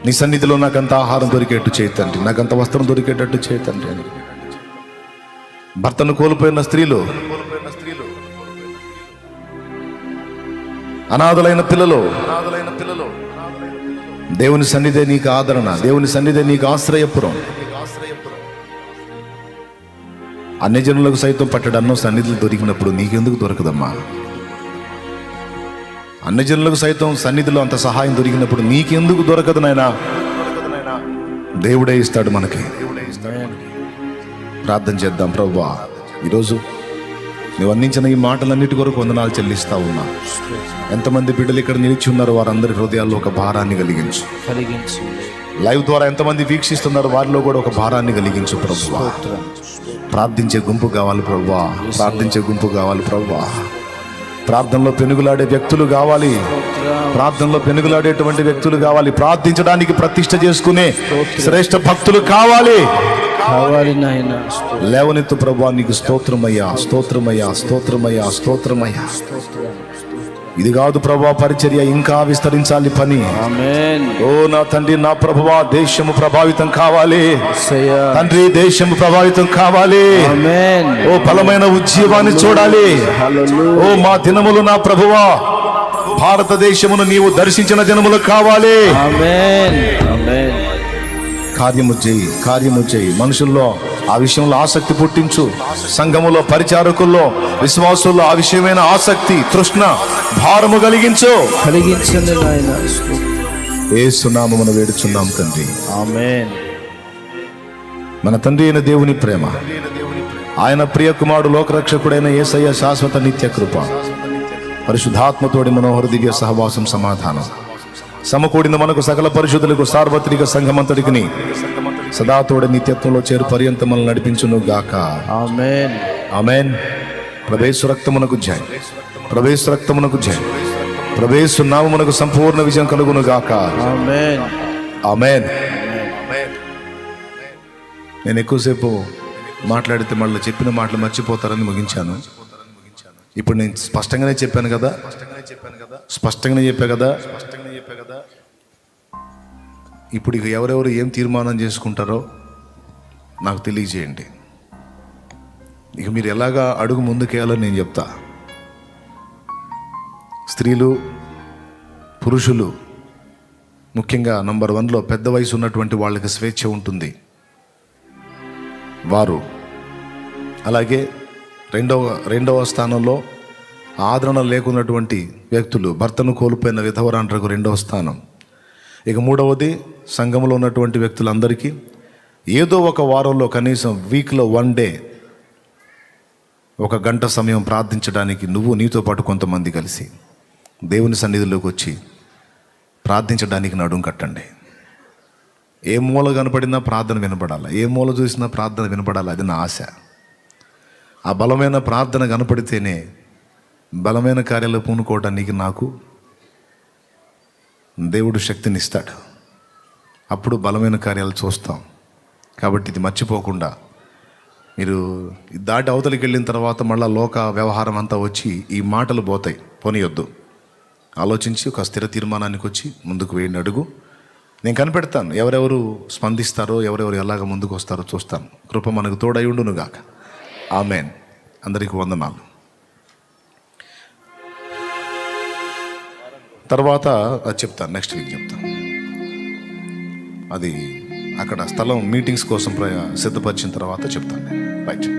నీ సన్నిధిలో నాకంత ఆహారం దొరికేట్టు చేయి తండ్రి, నాకంత వస్త్రం దొరికేటట్టు చేయి తండ్రి అని. భర్తను కోల్పోయిన స్త్రీలు, అనాథలైన పిల్లలు, దేవుని సన్నిధే నీకు ఆదరణ, దేవుని సన్నిధే నీకు ఆశ్రయపురం. అన్యజనులకు సైతం పట్టెడు అన్నం సన్నిధిలో దొరికినప్పుడు నీకెందుకు దొరకదమ్మా? అన్యజనులకు సైతం సన్నిధిలో అంత సహాయం దొరికినప్పుడు నీకెందుకు దొరకదు నాయనా? దేవుడే ఇస్తాడు మనకి. ప్రార్థన చేద్దాం. ప్రభువా, ఈరోజు నువ్వు అందించిన ఈ మాటలన్నిటి కొరకు వందనాలు చెల్లిస్తా ఉన్నా. ఎంతమంది బిడ్డలు ఇక్కడ నిలిచి ఉన్నారు, వారందరి హృదయాల్లో ఒక భారాన్ని కలిగించు. లైవ్ ద్వారా ఎంతమంది వీక్షిస్తున్నారు, వారిలో కూడా ఒక భారాన్ని కలిగించు ప్రభువా. ప్రార్థించే గుంపు కావాలి ప్రభువా, ప్రార్థించే గుంపు కావాలి ప్రభువా. ప్రార్థనలో పెనుగులాడే వ్యక్తులు కావాలి, ప్రార్థనలో పెనుగులాడేటువంటి వ్యక్తులు కావాలి. ప్రార్థించడానికి ప్రతిష్ఠ చేసుకునే శ్రేష్ఠ భక్తులు కావాలి. లేవనెత్తు ప్రభువా, నీకు స్తోత్రమయ్యా, స్తోత్రమయ్యా, స్తోత్రమయ్యా, స్తోత్రమయ్యా. ఇది కాదు ప్రభువా పరిచర్య, ఇంకా విస్తరించాలి పని. ఓ నా తండ్రి, నా ప్రభువా, దేశము ప్రభావితం కావాలి తండ్రి, దేశము ప్రభావితం కావాలి. ఓ బలమైన ఉద్యమాన్ని చూడాలి. ఓ మా దినములు నా ప్రభువా, భారతదేశమును నీవు దర్శించిన దినములు కావాలి. కార్యము చేయి, కార్యము చేయి. మనుషుల్లో ఆ విషయంలో ఆసక్తి పుట్టించు. సంఘములో, పరిచారకుల్లో, విశ్వాసుల్లో ఆ విషయమైన ఆసక్తి, తృష్ణ, భారము కలిగించు. కలిగించండి నాయన. యేసు నామమున వేడుచున్నాం తండ్రి, ఆమేన్. మన తండ్రి అయిన దేవుని ప్రేమ, ఆయన ప్రియ కుమారుడు లోకరక్షకుడైన యేసయ్య శాశ్వత నిత్య కృప, పరిశుద్ధాత్మతోడి మనోహర దివ్య సహవాసం, సమాధానం సమకూడిన మనకు సకల పరిశుద్ధులకు సార్వత్రిక సంఘమంతటికి సదాతోడి నిత్యత్వంలో చేరు పర్యంతం మనల్ని నడిపించును గాక. ఆమేన్, ఆమేన్. ప్రభేసు రక్తమునకు జై, ప్రభేసు రక్తమునకు జై, ప్రభేసు నామమునకు సంపూర్ణ విజయం కలుగును గాక. ఆమేన్, ఆమేన్. నేను ఎక్కువసేపు మాట్లాడితే మళ్ళీ చెప్పిన మాటలు మర్చిపోతారని ముగించాను. ఇప్పుడు నేను స్పష్టంగానే చెప్పాను కదా, స్పష్టంగానే చెప్పా కదా. ఇప్పుడు ఇక ఎవరెవరు ఏం తీర్మానం చేసుకుంటారో నాకు తెలియజేయండి. ఇక మీరు ఎలాగా అడుగు ముందుకేయాలో నేను చెప్తా. స్త్రీలు, పురుషులు, ముఖ్యంగా నంబర్ 1లో పెద్ద వయసు ఉన్నటువంటి వాళ్ళకి స్వేచ్ఛ ఉంటుంది. వారు అలాగే రెండవ స్థానంలో ఆదరణ లేకున్నటువంటి వ్యక్తులు, భర్తను కోల్పోయిన విధవరాండ్రకు 2వ స్థానం. ఇక 3వది సంఘంలో ఉన్నటువంటి వ్యక్తులందరికీ ఏదో ఒక వారంలో కనీసం వీక్లో 1 డే 1 గంట సమయం ప్రార్థించడానికి నువ్వు నీతో పాటు కొంతమంది కలిసి దేవుని సన్నిధిలోకి వచ్చి ప్రార్థించడానికి నడుం కట్టండి. ఏ మూల కనపడినా ప్రార్థన వినపడాలి, ఏ మూల చూసినా ప్రార్థన వినపడాలి. అది నా ఆశ. ఆ బలమైన ప్రార్థన కనపడితేనే బలమైన కార్యాలు పూనుకోవడానికి నాకు దేవుడు శక్తిని ఇస్తాడు. అప్పుడు బలమైన కార్యాలు చూస్తాం. కాబట్టి ఇది మర్చిపోకుండా మీరు దాటి అవతలికి వెళ్ళిన తర్వాత మళ్ళీ లోక వ్యవహారం అంతా వచ్చి ఈ మాటలు పోతాయి, పోనీయొద్దు. ఆలోచించి ఒక స్థిర తీర్మానానికి వచ్చి ముందుకు వేయండి అడుగు. నేను కనిపెడతాను ఎవరెవరు స్పందిస్తారో, ఎవరెవరు ఎలాగ ముందుకు వస్తారో చూస్తాను. కృప మనకు తోడై ఉండును గాక. ఆమేన్. అందరికీ వందనాలు. తర్వాత అది చెప్తాను, నెక్స్ట్ వీక్ చెప్తాను. అది అక్కడ స్థలం మీటింగ్స్ కోసం సిద్ధపరిచిన తర్వాత చెప్తాను నేను. రైట్.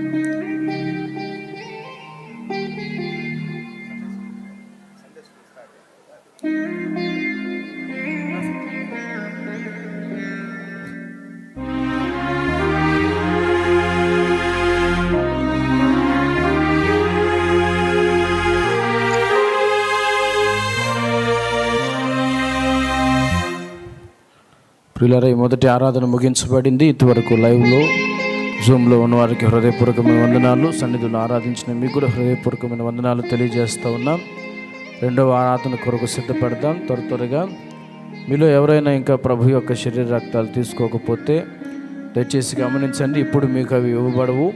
ప్రియులారా, ఈ మొదటి ఆరాధన ముగించబడింది. ఇంతవరకు లైవ్లో, జూమ్లో ఉన్న వారికి హృదయపూర్వకమైన వందనాలు. సన్నిధిలో ఆరాధించిన మీకు కూడా హృదయపూర్వకమైన వందనాలు తెలియజేస్తూ ఉన్నాం. 2వ ఆరాధన కొరకు సిద్ధపడదాం త్వరగా. మీలో ఎవరైనా ఇంకా ప్రభు యొక్క శరీర రక్తాలు తీసుకోకపోతే దయచేసి గమనించండి. ఇప్పుడు మీకు అవి ఇవ్వబడవు.